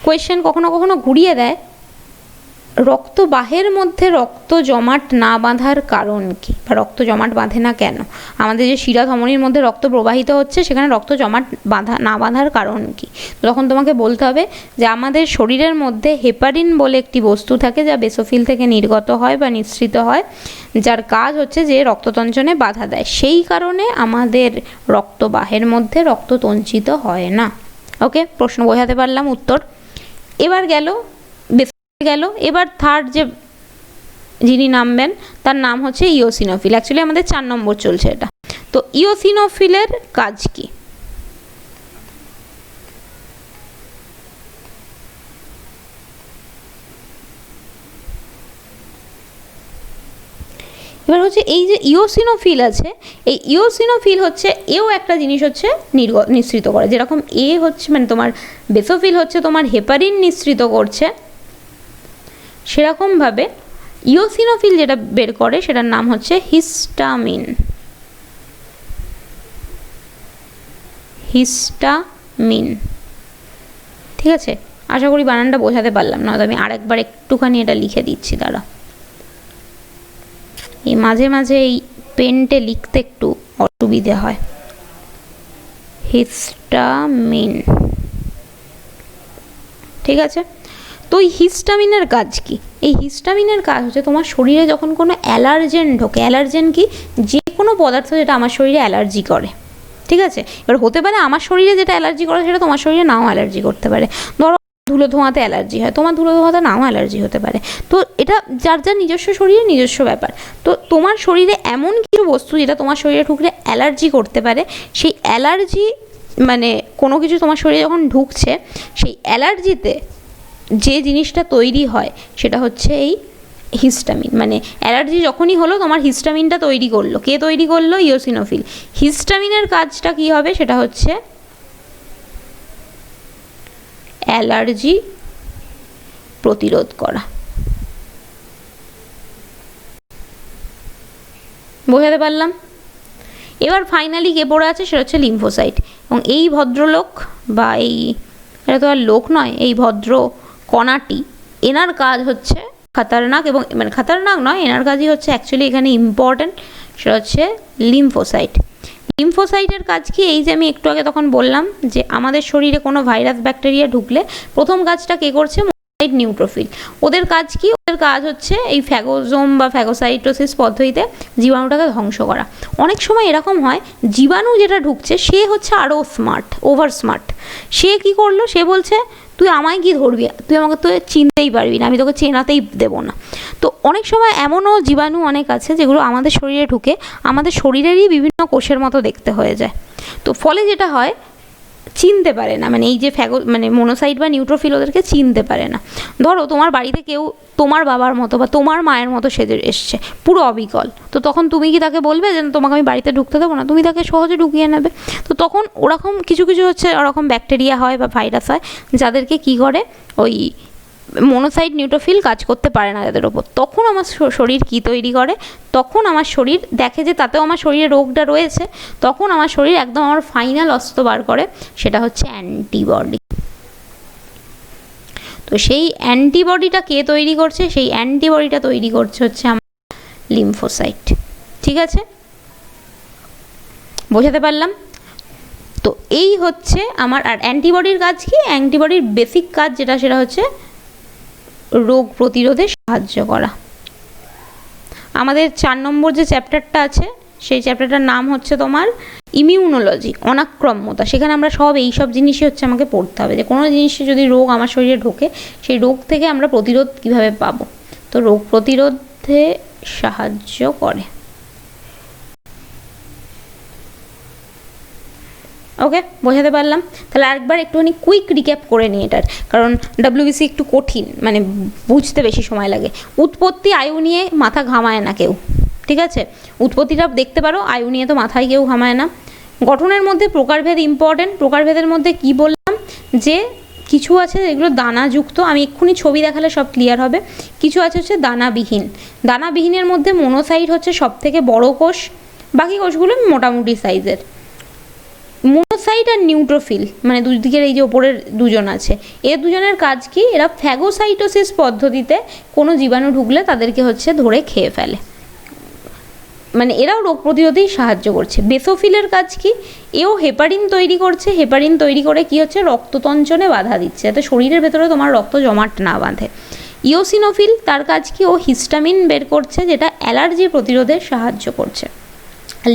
কোয়েশ্চেন কখনো কখনো ঘুরিয়ে দেয়, রক্তবাহের মধ্যে রক্ত জমাট না বাঁধার কারণ কি, বা রক্ত জমাট বাঁধে না কেন? আমাদের যে শিরা ধমনির মধ্যে রক্ত প্রবাহিত হচ্ছে, সেখানে রক্ত জমাট না বাঁধার কারণ কি? তখন তোমাকে বলতে হবে যে আমাদের শরীরের মধ্যে হেপারিন বলে একটি বস্তু থাকে, যা বেসোফিল থেকে নির্গত হয় বা নিঃসৃত হয়, যার কাজ হচ্ছে যে রক্ততঞ্চনে বাধা দেয়। সেই কারণে আমাদের রক্তবাহের মধ্যে রক্ত তঞ্চিত হয় না। ওকে, প্রশ্ন বোঝাতে পারলাম? উত্তর এবার গেল এবার থার্ড যে যিনি নামবেন তার নাম হচ্ছে ইওসিনোফিল। অ্যাকচুয়ালি আমাদের 4 নম্বর চলছে এটা। তো ইওসিনোফিলের কাজ কি? এবার হচ্ছে এই যে ইওসিনোফিল আছে, এই ইওসিনোফিল হচ্ছে এও একটা জিনিস হচ্ছে নিঃসৃত করে। যেরকম এ হচ্ছে মানে তোমার বেসোফিল হচ্ছে তোমার হেপারিন নিঃসৃত করছে, সেরকমভাবে ইওসিনোফিল যেটা বের করে সেটার নাম হচ্ছে হিস্টামিন। ঠিক আছে, আশা করি বানানটা বোঝাতে পারলাম, না আমি আরেকবার একটুখানি এটা লিখে দিচ্ছি। দাঁড়া, এই মাঝে মাঝে এই পেনটে লিখতে একটু অসুবিধে হয়। হিস্টামিন, ঠিক আছে। তো এই হিস্টামিনের কাজ কি? এই হিস্টামিনের কাজ হচ্ছে তোমার শরীরে যখন কোনো অ্যালার্জেন ঢোকে, অ্যালার্জেন কি, যে কোনো পদার্থ যেটা আমার শরীরে অ্যালার্জি করে, ঠিক আছে। এবার হতে পারে আমার শরীরে যেটা অ্যালার্জি করে সেটা তোমার শরীরে নাও অ্যালার্জি করতে পারে। ধরো ধুলো ধোঁয়াতে অ্যালার্জি হয়, তোমার ধুলো ধোঁয়াতে নাও অ্যালার্জি হতে পারে। তো এটা যার যার নিজস্ব শরীরে নিজস্ব ব্যাপার। তো তোমার শরীরে এমন কিছু বস্তু যেটা তোমার শরীরে ঢুকলে অ্যালার্জি করতে পারে, সেই অ্যালার্জি মানে কোনো কিছু তোমার শরীরে যখন ঢুকছে, সেই অ্যালার্জিতে যে জিনিসটা তৈরি হয় সেটা হচ্ছে এই হিস্টামিন। মানে অ্যালার্জি যখনই হলো তোমার হিস্টামিনটা তৈরি করলো, কে তৈরি করলো? ইওসিনোফিল। হিস্টামিনের কাজটা কি হবে? সেটা হচ্ছে অ্যালার্জি প্রতিরোধ করা। বোঝাতে পারলাম? এবার ফাইনালি কে পড়ে আছে সেটা হচ্ছে লিম্ফোসাইট। এবং এই ভদ্রলোক বা এটা তো আর লোক নয়, এই ভদ্র কণাটি, এনার কাজ হচ্ছে খতরনাক, এবং মানে খতরনাক নয়, এনার কাজই হচ্ছে অ্যাকচুয়ালি এখানে ইম্পর্ট্যান্ট, সেটা হচ্ছে লিম্ফোসাইট। লিম্ফোসাইটের কাজ কি? এই যে আমি একটু আগে তখন বললাম যে আমাদের শরীরে কোনো ভাইরাস ব্যাকটেরিয়া ঢুকলে প্রথম কাজটা কে করছে? Monocyte, neutrophil. ওদের কাজ কি? ওদের কাজ হচ্ছে এই ফ্যাগোজোম বা ফ্যাগোসাইটোসিস পদ্ধতিতে জীবাণুটাকে ধ্বংস করা। অনেক সময় এরকম হয় জীবাণু যেটা ঢুকছে সে হচ্ছে আরও স্মার্ট, ওভার স্মার্ট। সে কি করলো? সে বলছে তুই আমায় কি ধরবি, তুই আমাকে তো চিনতেই পারবি না, আমি তোকে চেনাতেই দেবো না। তো অনেক সময় এমনও জীবাণু অনেক আছে যেগুলো আমাদের শরীরে ঢুকে আমাদের শরীরেরই বিভিন্ন কোষের মতো দেখতে হয়ে যায়। তো ফলে যেটা হয়, চিনতে পারে না, মানে এই যে মানে মোনোসাইট বা নিউট্রোফিল ওদেরকে চিনতে পারে না। ধরো তোমার বাড়িতে কেউ তোমার বাবার মতো বা তোমার মায়ের মতো সেজে এসছে, পুরো অবিকল, তো তখন তুমি কি তাকে বলবে যে তোমাকে আমি বাড়িতে ঢুকতে দেবো না? তুমি তাকে সহজে ঢুকিয়ে নেবে। তো তখন ওরকম কিছু কিছু হচ্ছে ওরকম ব্যাকটেরিয়া হয় বা ভাইরাস হয় যাদেরকে কি করে ওই মোনোসাইট নিউট্রোফিল কাজ করতে পারে না যাদের ওপর। তখন আমার শরীর কি তৈরি করে? তখন আমার শরীর দেখে যে তাতেও আমার শরীরে রোগটা রয়েছে, তখন আমার শরীর একদম আমার ফাইনাল অস্ত্র বার করে, সেটা হচ্ছে অ্যান্টিবডি। তো সেই অ্যান্টিবডিটা কে তৈরি করছে? সেই অ্যান্টিবডিটা তৈরি করছে হচ্ছে আমার লিম্ফোসাইট। ঠিক আছে, বোঝাতে পারলাম? তো এই হচ্ছে আমার। আর অ্যান্টিবডির কাজ কি? অ্যান্টিবডির বেসিক কাজ যেটা, সেটা হচ্ছে রোগ প্রতিরোধে সাহায্য করা। আমাদের 4 নম্বর যে চ্যাপ্টারটা আছে সেই চ্যাপ্টারটার নাম হচ্ছে তোমার ইমিউনোলজি, অনাক্রম্যতা। সেখানে আমরা সব এই সব জিনিসই হচ্ছে আমাকে পড়তে হবে, যে কোনো জিনিসে যদি রোগ আমার শরীরে ঢোকে সেই রোগ থেকে আমরা প্রতিরোধ কিভাবে পাবো। তো রোগ প্রতিরোধে সাহায্য করে। ওকে, বোঝাতে পারলাম? তাহলে আরেকবার একটুখানি কুইক রিক্যাপ করে নিই এটার, কারণ ডাব্লিউবিসি একটু কঠিন, মানে বুঝতে বেশি সময় লাগে। উৎপত্তি আয়ু নিয়ে মাথা ঘামায় না কেউ, ঠিক আছে? উৎপত্তিটা দেখতে পারো, আয়ু নিয়ে তো মাথায় কেউ ঘামায় না। গঠনের মধ্যে প্রকারভেদ ইম্পর্টেন্ট। প্রকারভেদের মধ্যে কি বললাম, যে কিছু আছে যেগুলো দানাযুক্ত, আমি এক্ষুনি ছবি দেখালে সব ক্লিয়ার হবে। কিছু আছে হচ্ছে দানাবিহীন। দানাবিহীনের মধ্যে মনোসাইট হচ্ছে সব থেকে বড় কোষ, বাকি কোষগুলো মোটামুটি সাইজের। মনোসাইট আর নিউট্রোফিল, মানে দুদিকের এই যে ওপরের দুজন আছে, এর দুজনের কাজ কি, এরা ফ্যাগোসাইটোসিস পদ্ধতিতে কোনো জীবাণু ঢুকলে তাদেরকে হচ্ছে ধরে খেয়ে ফেলে, মানে এরাও রোগ প্রতিরোধেই সাহায্য করছে। বেসোফিলের কাজ কি, এও হেপারিন তৈরি করছে। হেপারিন তৈরি করে কি হচ্ছে, রক্ততঞ্চনে বাধা দিচ্ছে, যাতে শরীরের ভেতরে তোমার রক্ত জমাট না বাঁধে। ইওসিনোফিল, তার কাজ কি, ও হিস্টামিন বের করছে, যেটা অ্যালার্জি প্রতিরোধে সাহায্য করছে।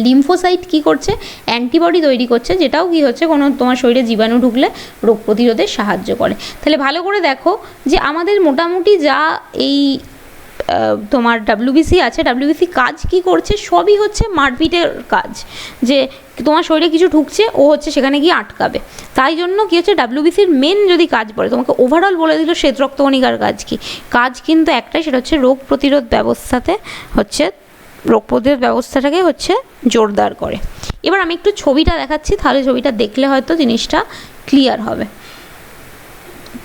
লিম্ফোসাইট কি করছে, অ্যান্টিবডি তৈরি করছে, যেটাও কি হচ্ছে, কোনো তোমার শরীরে জীবাণু ঢুকলে রোগ প্রতিরোধে সাহায্য করে। তাহলে ভালো করে দেখো যে আমাদের মোটামুটি যা এই তোমার ডাব্লিউবিসি আছে, ডাব্লিউবিসি কাজ কি করছে, সবই হচ্ছে মারপিটের কাজ, যে তোমার শরীরে কিছু ঢুকছে, ও হচ্ছে সেখানে গিয়ে আটকাবে। তাই জন্য কি হচ্ছে, ডাব্লিউবিসির মেন যদি কাজ পড়ে, তোমাকে ওভারঅল বলে দিল শ্বেত রক্তকণিকার কাজ কি, কাজ কিন্তু একটাই, সেটা হচ্ছে রোগ প্রতিরোধ ব্যবস্থাতে হচ্ছে, রোগ প্রতিরোধ ব্যবস্থাটাকে হচ্ছে জোরদার করে। এবার আমি একটু ছবিটা দেখাচ্ছি, তাহলে ছবিটা দেখলে হয়তো জিনিসটা ক্লিয়ার হবে।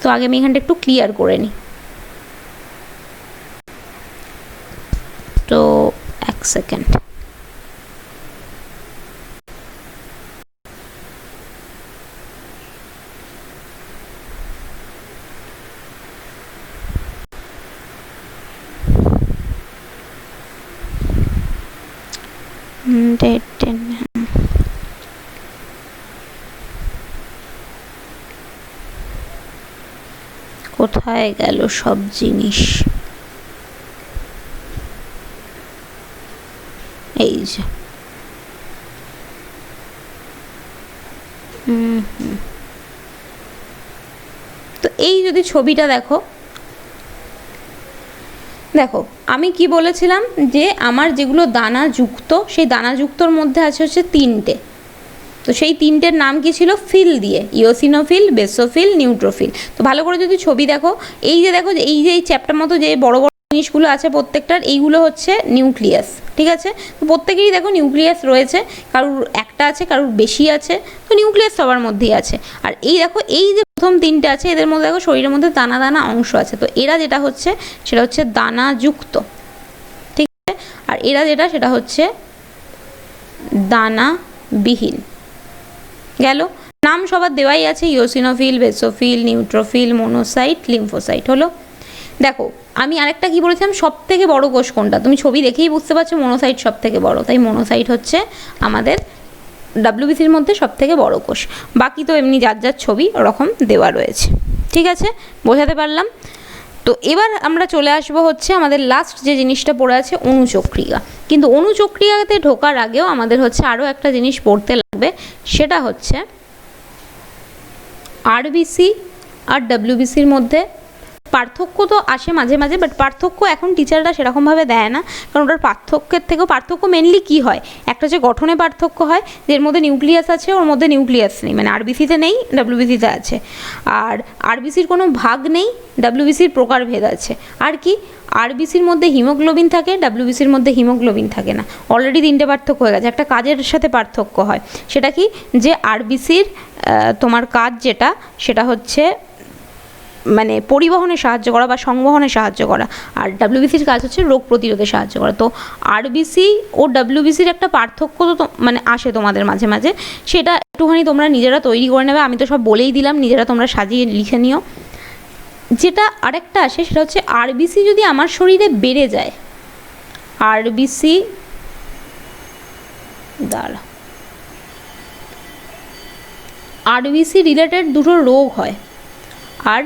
তো আগে আমি এখানটা একটু ক্লিয়ার করে নিই। তো এক সেকেন্ড। কোথায় গেল সব জিনিস, এই যে তো এই যদি ছবিটা দেখো, দেখো আমি কি বলেছিলাম, যে আমার যেগুলো দানাযুক্ত, সেই দানাযুক্তর মধ্যে আছে হচ্ছে তিনটে। তো সেই তিনটের নাম কি ছিল, ফিল দিয়ে, ইওসিনোফিল, বেসোফিল, নিউট্রোফিল। তো ভালো করে যদি ছবি দেখো, এই যে দেখো, এই যে এই চ্যাপ্টার মতো যে বড় বড় জিনিসগুলো আছে প্রত্যেকটার, এইগুলো হচ্ছে নিউক্লিয়াস, ঠিক আছে? তো প্রত্যেকেরই দেখো নিউক্লিয়াস রয়েছে, কারুর একটা আছে, কারুর বেশি আছে, তো নিউক্লিয়াস সবার মধ্যেই আছে। আর এই দেখো, এই যে প্রথম তিনটে আছে, এদের মধ্যে দেখো শরীরের মধ্যে দানা দানা অংশ আছে, তো এরা যেটা হচ্ছে সেটা হচ্ছে দানাযুক্ত, ঠিক আছে? আর এরা যেটা, সেটা হচ্ছে দানাবিহীন। গেল, নাম সবার দেওয়াই আছে, eosinophil, basophil, neutrophil, monocyte, lymphocyte. হলো, দেখো আমি আরেকটা কি বলেছিলাম, সব থেকে বড় কোষ কোনটা, তুমি ছবি দেখেই বুঝতে পারছো মনোসাইট সব থেকে বড়, তাই মনোসাইট হচ্ছে আমাদের ডাব্লিউবিসির মধ্যে সব থেকে বড় কোষ। বাকি তো এমনি যার যার ছবি ওরকম দেওয়া রয়েছে, ঠিক আছে? বোঝাতে পারলাম? তো এবার আমরা চলে আসবো হচ্ছে আমাদের লাস্ট যে জিনিসটা পড়ে আছে, অণুচক্রিকা। কিন্তু অণুচক্রিয়াতে ঢোকার আগেও আমাদের হচ্ছে আরও একটা জিনিস পড়তে লাগবে, সেটা হচ্ছে আরবিসি আর ডাব্লিউবিসির মধ্যে পার্থক্য তো আসে মাঝে মাঝে, বাট পার্থক্য এখন টিচাররা সেরকমভাবে দেয় না, কারণ ওটার পার্থক্যের থেকেও, পার্থক্য মেনলি কী হয়, একটা হচ্ছে গঠনে পার্থক্য হয়, যের মধ্যে নিউক্লিয়াস আছে ওর মধ্যে নিউক্লিয়াস নেই, মানে আরবিসিতে নেই, ডাব্লিউবিসিতে আছে। আর আরবিসির কোনো ভাগ নেই, ডাব্লিউবিসির প্রকারভেদ আছে। আর কি, আরবিসির মধ্যে হিমোগ্লোবিন থাকে, ডাব্লিউবিসির মধ্যে হিমোগ্লোবিন থাকে না। অলরেডি তিনটে পার্থক্য হয়ে গেছে, একটা কাজের সাথে পার্থক্য হয়, সেটা কি, যে আরবিসির তোমার কাজ যেটা, সেটা হচ্ছে মানে পরিবহনে সাহায্য করা বা সংবহনে সাহায্য করা, আর ডাব্লিউবিসির কাজ হচ্ছে রোগ প্রতিরোধে সাহায্য করা। তো আরবিসি ও ডাব্লিউবিসির একটা পার্থক্য তো মানে আসে তোমাদের মাঝে মাঝে, সেটা একটুখানি তোমরা নিজেরা তৈরি করে নেবে, আমি তো সব বলেই দিলাম, নিজেরা তোমরা সাজিয়ে লিখে নিও। যেটা আরেকটা আসে, সেটা হচ্ছে আরবিসি যদি আমার শরীরে বেড়ে যায়, আরবিসি দ্বারা আরবিসি রিলেটেড দুটো রোগ হয়, আর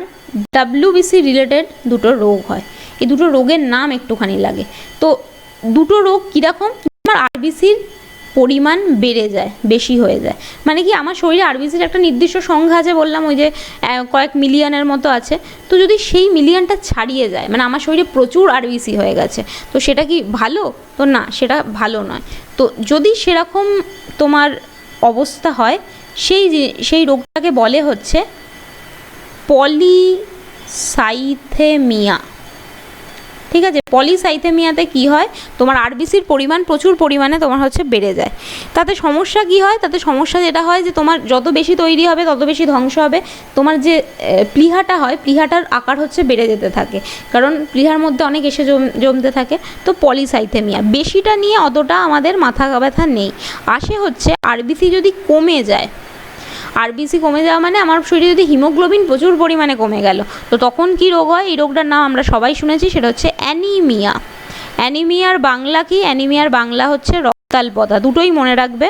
ডাব্লিউবিসি রিলেটেড দুটো রোগ হয়। এই দুটো রোগের নাম একটুখানি লাগে। তো দুটো রোগ কীরকম, আমার আরবিসির পরিমাণ বেড়ে যায়, বেশি হয়ে যায়, মানে কি আমার শরীরে আরবিসির একটা নির্দিষ্ট সংখ্যা আছে, বললাম ওই যে কয়েক মিলিয়নের মতো আছে, তো যদি সেই মিলিয়নটা ছাড়িয়ে যায়, মানে আমার শরীরে প্রচুর আরবিসি হয়ে গেছে, তো সেটা কি ভালো? তো না, সেটা ভালো নয়। তো যদি সেরকম তোমার অবস্থা হয়, সেই রোগটাকে বলে হচ্ছে পলিসাইথেমিয়া। ঠিক আছে, পলিসাইথেমিয়াতে কি হয়, তোমার আরবিসির পরিমাণ প্রচুর পরিমাণে তোমার হচ্ছে বেড়ে যায়। তাতে সমস্যা কি হয়, তাতে সমস্যা যেটা হয় যে তোমার যত বেশি তৈরি হবে তত বেশি ধ্বংস হবে। তোমার যে প্লীহাটা হয়, প্লীহাটার আকার হচ্ছে বেড়ে যেতে থাকে, কারণ প্লীহার মধ্যে অনেক এসে জমতে থাকে। তো পলিসাইথেমিয়া বেশিটা নিয়ে অতটা আমাদের মাথা ব্যথা নেই। আসে হচ্ছে আরবিসি যদি কমে যায়, আরবিসি কমে যাওয়া মানে আমার শরীরে যদি হিমোগ্লোবিন প্রচুর পরিমাণে কমে গেল, তো তখন কি রোগ হয়, এই রোগটার নাম আমরা সবাই শুনেছি, সেটা হচ্ছে অ্যানিমিয়া। অ্যানিমিয়ার বাংলা কি, অ্যানিমিয়ার বাংলা হচ্ছে রক্তাল্পতা। দুটোই মনে রাখবে,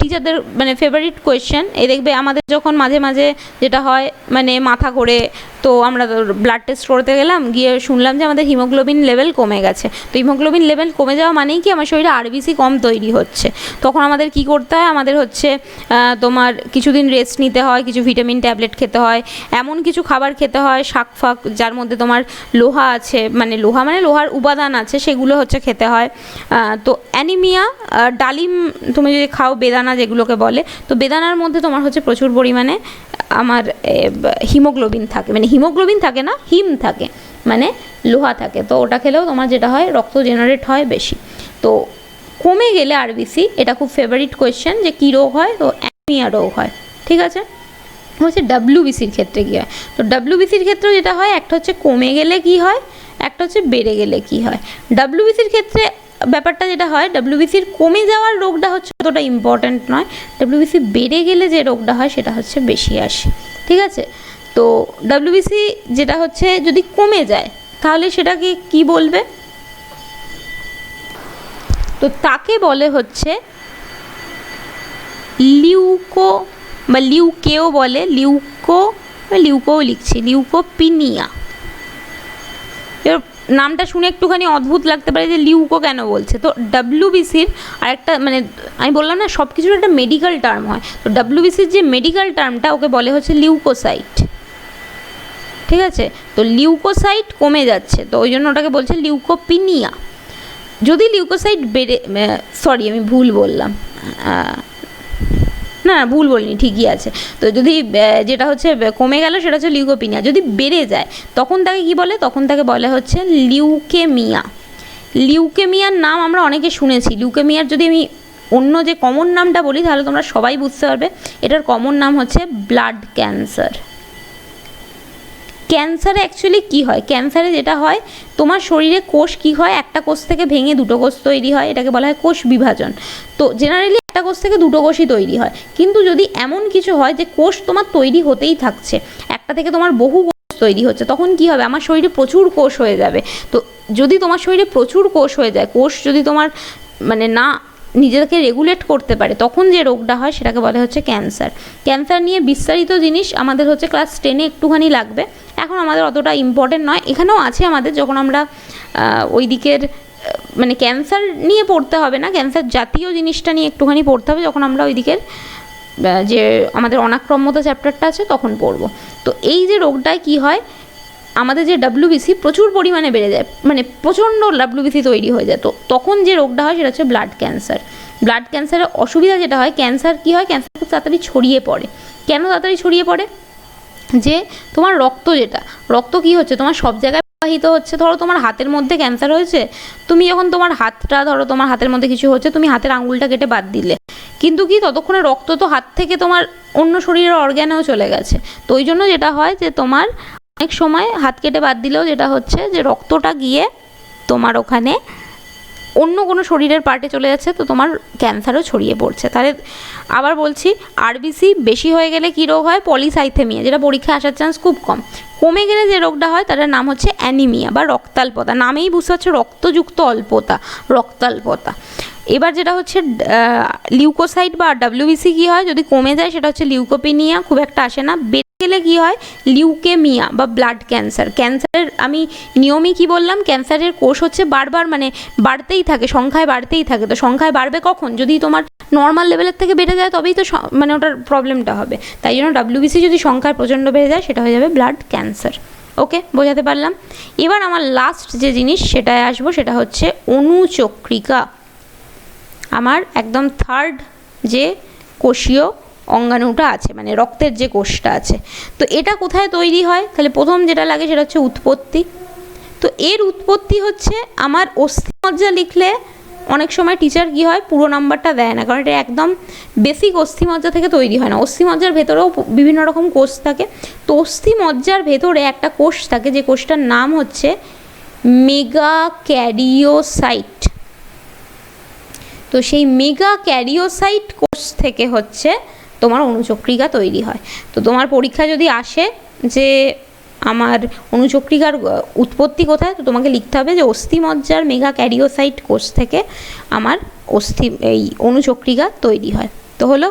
টিচারদের মানে ফেভারিট কোয়েশ্চেন। এই দেখবে আমাদের যখন মাঝে মাঝে যেটা হয় মানে মাথা ঘোরে, তো আমরা ব্লাড টেস্ট করতে গেলাম, গিয়ে শুনলাম যে আমাদের হিমোগ্লোবিন লেভেল কমে গেছে। তো হিমোগ্লোবিন লেভেল কমে যাওয়া মানেই কি আমার শরীরে আরবিসি কম তৈরি হচ্ছে। তখন আমাদের কি করতে হয়, আমাদের হচ্ছে তোমার কিছুদিন রেস্ট নিতে হয়, কিছু ভিটামিন ট্যাবলেট খেতে হয়, এমন কিছু খাবার খেতে হয় শাক ফাক যার মধ্যে তোমার লোহা আছে, মানে লোহার উপাদান আছে, সেগুলো হচ্ছে খেতে হয়। তো অ্যানিমিয়া, ডালিম তুমি যদি খাও, বেদানা যেগুলোকে বলে, তো বেদানার মধ্যে তোমার হচ্ছে প্রচুর পরিমাণে আমার হিমোগ্লোবিন থাকে, মানে হিমোগ্লোবিন থাকে না, হিম থাকে, মানে লোহা থাকে। তো ওটা খেলেও তোমার যেটা হয় রক্ত জেনারেট হয় বেশি। তো কমে গেলে আরবিসি, এটা খুব ফেভারিট কোয়েশ্চেন যে কী রোগ হয়, তো অ্যানিমিয়া রোগ হয়। ঠিক আছে, হচ্ছে ডাব্লিউবিসির ক্ষেত্রে কী হয়। তো ডাব্লিউবিসির ক্ষেত্রেও যেটা হয়, একটা হচ্ছে কমে গেলে কী হয়, একটা হচ্ছে বেড়ে গেলে কী হয়। ডাব্লিউবিসির ক্ষেত্রে ব্যাপারটা যেটা হয়, ডাব্লিউবিসির কমে যাওয়ার রোগটা হচ্ছে অতটা ইম্পর্ট্যান্ট নয়, ডাব্লিউবিসি বেড়ে গেলে যে রোগটা হয় সেটা হচ্ছে বেশি আসে। ঠিক আছে, তো ডাব্লিউবিসি যেটা হচ্ছে যদি কমে যায় তাহলে সেটাকে কি বলবে, তো তাকে বলে হচ্ছে লিউকো বা লিউকেও বলে, লিউকোও লিখছি, লিউকোপিনিয়া। এর নামটা শুনে একটুখানি অদ্ভুত লাগতে পারে যে লিউকো কেন বলছে। তো ডাব্লিউবিসির আরেকটা মানে আমি বললাম না সব কিছুর একটা মেডিকেল টার্ম হয়, তো ডাব্লিউবিসির যে মেডিকেল টার্মটা ওকে বলে হচ্ছে লিউকোসাইট। ঠিক আছে, তো লিউকোসাইট কমে যাচ্ছে, তো ওই জন্য ওটাকে বলছে লিউকোপিনিয়া। যদি লিউকোসাইট বেড়ে, সরি আমি ভুল বললাম, না ভুল বলিনি, ঠিকই আছে। তো যদি যেটা হচ্ছে কমে গেল সেটা হচ্ছে লিউকোপিনিয়া। যদি বেড়ে যায় তখন তাকে কি বলে, তখন তাকে বলে হচ্ছে লিউকেমিয়া। লিউকেমিয়ার নাম আমরা অনেকে শুনেছি। লিউকেমিয়ার যদি আমি অন্য যে কমন নামটা বলি তাহলে তোমরা সবাই বুঝতে পারবে, এটার কমন নাম হচ্ছে ব্লাড ক্যান্সার। ক্যান্সারে অ্যাকচুয়ালি কী হয়, ক্যান্সারে যেটা হয় তোমার শরীরে কোষ কী হয়, একটা কোষ থেকে ভেঙে দুটো কোষ তৈরি হয়, এটাকে বলা হয় কোষ বিভাজন। তো জেনারেলি একটা কোষ থেকে দুটো কোষই তৈরি হয়, কিন্তু যদি এমন কিছু হয় যে কোষ তোমার তৈরি হতেই থাকছে, একটা থেকে তোমার বহু কোষ তৈরি হচ্ছে, তখন কি হবে, আমার শরীরে প্রচুর কোষ হয়ে যাবে। তো যদি তোমার শরীরে প্রচুর কোষ হয়ে যায়, কোষ যদি তোমার মানে না নিজেকে রেগুলেট করতে পারে, তখন যে রোগটা হয় সেটাকে বলে হচ্ছে ক্যান্সার। ক্যান্সার নিয়ে বিস্তারিত জিনিস আমাদের হচ্ছে ক্লাস 10-এ একটুখানি লাগবে, এখন আমাদের অতটা ইম্পর্টেন্ট নয়। এখানেও আছে আমাদের, যখন আমরা ওই দিকের মানে ক্যান্সার নিয়ে পড়তে হবে না, ক্যান্সার জাতীয় জিনিসটা নিয়ে একটুখানি পড়তে হবে যখন আমরা ওই দিকের যে আমাদের অনাক্রম্যতা চ্যাপ্টারটা আছে তখন পড়ব। তো এই যে রোগটায় কি হয়, আমাদের যে ডাব্লিউবিসি প্রচুর পরিমাণে বেড়ে যায়, মানে প্রচণ্ড ডাব্লিউবিসি তৈরি হয়ে যায়, তো তখন যে রোগটা হয় সেটা হচ্ছে ব্লাড ক্যান্সার। ব্লাড ক্যান্সারের অসুবিধা যেটা হয়, ক্যান্সার কী হয়, ক্যান্সার খুব তাড়াতাড়ি ছড়িয়ে পড়ে। কেন তাড়াতাড়ি ছড়িয়ে পড়ে, যে তোমার রক্ত কী হচ্ছে, তোমার সব জায়গায় প্রবাহিত হচ্ছে। ধরো তোমার হাতের মধ্যে ক্যান্সার হয়েছে, তুমি যখন তোমার হাতটা, ধরো তোমার হাতের মধ্যে কিছু হচ্ছে, তুমি হাতের আঙুলটা কেটে বাদ দিলে, কিন্তু কি ততক্ষণে রক্ত তো হাত থেকে তোমার অন্য শরীরের অর্গ্যানেও চলে গেছে। তো ওই জন্য যেটা হয় যে তোমার অনেক সময় হাত কেটে বাদ দিলেও যেটা হচ্ছে যে রক্তটা গিয়ে তোমার ওখানে অন্য কোনো শরীরের পার্টে চলে যাচ্ছে, তো তোমার ক্যান্সারও ছড়িয়ে পড়ছে। তাহলে আবার বলছি, আরবিসি বেশি হয়ে গেলে কী রোগ হয়, পলিসাইথেমিয়া, যেটা পরীক্ষায় আসার চান্স খুব কম। কমে গেলে যে রোগটা হয় তার নাম হচ্ছে অ্যানিমিয়া বা রক্তাল্পতা। নামেই বুঝতে পারছো, রক্তযুক্ত অল্পতা, রক্তাল্পতা। এবার যেটা হচ্ছে লিউকোসাইট বা ডাব্লিউবিসি কী হয়, যদি কমে যায় সেটা হচ্ছে লিউকোপিনিয়া, খুব একটা আসে না। বেড়ে গেলে কী হয়, লিউকেমিয়া বা ব্লাড ক্যান্সার। ক্যান্সারের আমি নিয়মই কি বললাম, ক্যান্সারের কোষ হচ্ছে বারবার মানে বাড়তেই থাকে, সংখ্যায় বাড়তেই থাকে। তো সংখ্যায় বাড়বে কখন, যদি তোমার নর্মাল লেভেলের থেকে বেড়ে যায় তবেই তো মানে ওটার প্রবলেমটা হবে। তাই জন্য ডাব্লিউবিসি যদি সংখ্যায় প্রচণ্ড বেড়ে যায় সেটা হয়ে যাবে ব্লাড ক্যান্সার। ওকে, বোঝাতে পারলাম। এবার আমার লাস্ট যে জিনিস সেটায় আসবো, সেটা হচ্ছে অনুচক্রিকা। আমার একদম থার্ড যে কোষীয় অঙ্গাণুটা আছে, মানে রক্তের যে কোষটা আছে। তো এটা কোথায় তৈরি হয়? তাহলে প্রথম যেটা লাগে সেটা হচ্ছে উৎপত্তি। তো এর উৎপত্তি হচ্ছে আমার অস্থিমজ্জা লিখলে অনেক সময় টিচার কী হয়, পুরো নাম্বারটা দেয় না, কারণ এটা একদম বেসিক অস্থিমজ্জা থেকে তৈরি হয় না। অস্থিমজ্জার ভেতরেও বিভিন্ন রকম কোষ থাকে। তো অস্থিমজ্জার ভেতরে একটা কোষ থাকে, যে কোষটার নাম হচ্ছে মেগাক্যারিওসাইট। তো সেই মেগাক্যারিওসাইট কোষ থেকে হচ্ছে তোমার অণুচক্রিকা তৈরি হয়। তো তোমার পরীক্ষা যদি আসে যে আমার অণুচক্রিকার উৎপত্তি কোথায়, তো তোমাকে লিখতে হবে যে অস্থিমজ্জার মেগাক্যারিওসাইট কোষ থেকে আমার এই অণুচক্রিকা তৈরি হয়। তো হলো,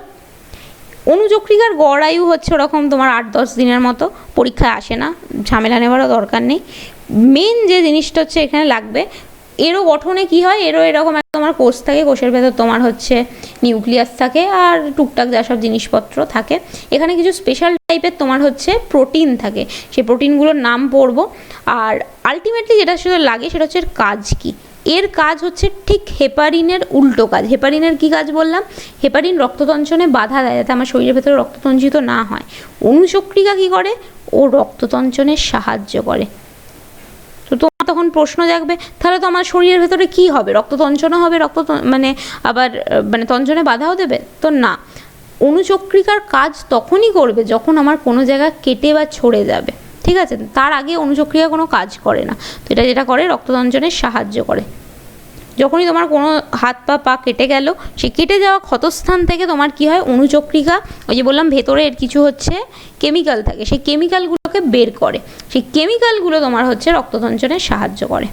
অণুচক্রিকার গড় আয়ু হচ্ছে ওরকম তোমার 8-10 দিনের মতো, পরীক্ষায় আসে না, ঝামেলা নেওয়ারও দরকার নেই। মেন যে জিনিসটা হচ্ছে এখানে লাগবে, এরও গঠনে কি হয়, এরও এরকম একটা তোমার কোষ থাকে, কোষের ভেতর তোমার হচ্ছে নিউক্লিয়াস থাকে আর টুকটাক যা সব জিনিসপত্র থাকে। এখানে কিছু স্পেশাল টাইপের তোমার হচ্ছে প্রোটিন থাকে, সেই প্রোটিনগুলোর নাম পড়বো। আর আলটিমেটলি যেটা সেটা লাগে সেটা হচ্ছে এর কাজ কী। এর কাজ হচ্ছে ঠিক হেপারিনের উল্টো কাজ। হেপারিনের কী কাজ বললাম? হেপারিন রক্ততঞ্চনে বাধা দেয় যাতে আমার শরীরের ভেতরে রক্ততঞ্চিত না হয়। অণুচক্রিকা কী করে? ও রক্ততঞ্চনের সাহায্য করে। তো তোমার তখন প্রশ্ন জাগবে, তাহলে তো আমার শরীরের ভেতরে কী হবে? রক্ততঞ্চনও হবে, মানে আবার মানে তঞ্চনে বাধাও দেবে? তো না, অণুচক্রিকার কাজ তখনই করবে যখন আমার কোনো জায়গা কেটে বা ছড়ে যাবে, ঠিক আছে? তার আগে অণুচক্রিয়া কোনো কাজ করে না। তো এটা যেটা করে, রক্ততঞ্চনের সাহায্য করে। যখনই তোমার কোনো হাত পা কেটে গেল, সেই কেটে যাওয়া ক্ষতস্থান থেকে তোমার কি হয়, অণুচক্রিকা, ওই যে বললাম ভেতরে এর কিছু হচ্ছে কেমিক্যাল থাকে, সেই কেমিক্যালগুলোকে বের করে। সেই কেমিক্যালগুলো তোমার হচ্ছে রক্ততঞ্চনের সাহায্য করে।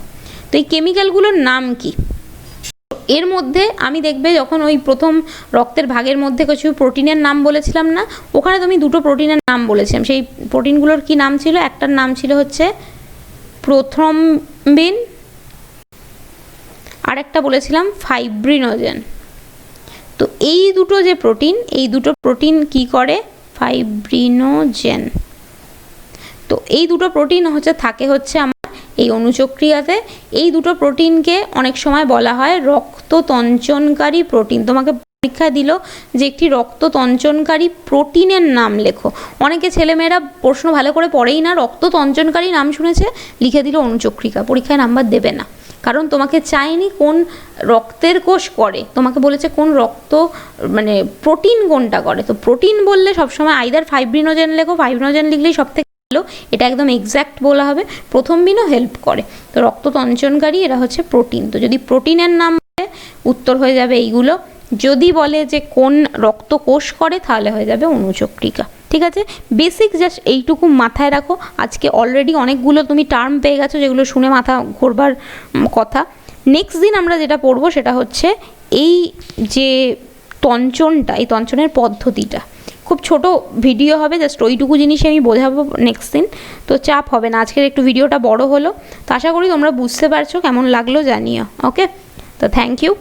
তো এই কেমিক্যালগুলোর নাম কি? এর মধ্যে আমি দেখবে যখন ওই প্রথম রক্তের ভাগের মধ্যে কিছু প্রোটিনের নাম বলেছিলাম না, ওখানে তুমি দুটো প্রোটিনের নাম বলেছিলাম। সেই প্রোটিনগুলোর কি নাম ছিল? একটার নাম ছিল হচ্ছে প্রোথ্রম্বিন, আর একটা বলেছিলাম ফাইব্রিনোজেন। তো এই দুটো যে প্রোটিন, এই দুটো প্রোটিন কি করে? ফাইব্রিনোজেন। তো এই দুটো প্রোটিন হচ্ছে থাকে হচ্ছে আমার এই অণুচক্রিয়াতে। এই দুটো প্রোটিনকে অনেক সময় বলা হয় রক্ততঞ্চনকারী প্রোটিন। তোমাকে পরীক্ষা দিল যে একটি রক্ততঞ্চনকারী প্রোটিনের নাম লেখো, অনেকে ছেলেমেয়েরা প্রশ্ন ভালো করে পড়েই না, রক্ততঞ্চনকারী নাম শুনেছে লিখে দিল অণুচক্রিকা, পরীক্ষায় নাম্বার দেবে না। কারণ তোমাকে চাইনি কোন রক্তের কোষ করে, তোমাকে বলেছে কোন রক্ত মানে প্রোটিন কোনটা করে। তো প্রোটিন বললে সবসময় আইদার ফাইব্রিনোজেন লেখো, ফাইব্রিনোজেন লিখলেই সব থেকে ভালো, এটা একদম এক্স্যাক্ট বলা হবে। প্রথমবিনও হেল্প করে। তো রক্ততঞ্চনকারী এরা হচ্ছে প্রোটিন। তো যদি প্রোটিনের নাম বলে উত্তর হয়ে যাবে এইগুলো। যদি বলে যে কোন রক্তকোষ করে, তাহলে হয়ে যাবে অণুচক্রিকা। ঠিক আছে, বেসিক জাস্ট এইটুকু মাথায় রাখো। আজকে অলরেডি অনেকগুলো তুমি টার্ম পেয়ে গেছো যেগুলো শুনে মাথা ঘোরবার কথা। নেক্সট দিন আমরা যেটা পড়বো সেটা হচ্ছে এই যে তঞ্চনটা, এই তঞ্চনের পদ্ধতিটা। খুব ছোট ভিডিও হবে, জাস্ট ওইটুকু জিনিসই আমি বোঝাবো নেক্সট দিন। তো চাপ হবে না, আজকের একটু ভিডিওটা বড় হলো। তো আশা করি তোমরা বুঝতে পারছো, কেমন লাগলো জানিও। ওকে, তো থ্যাংক ইউ।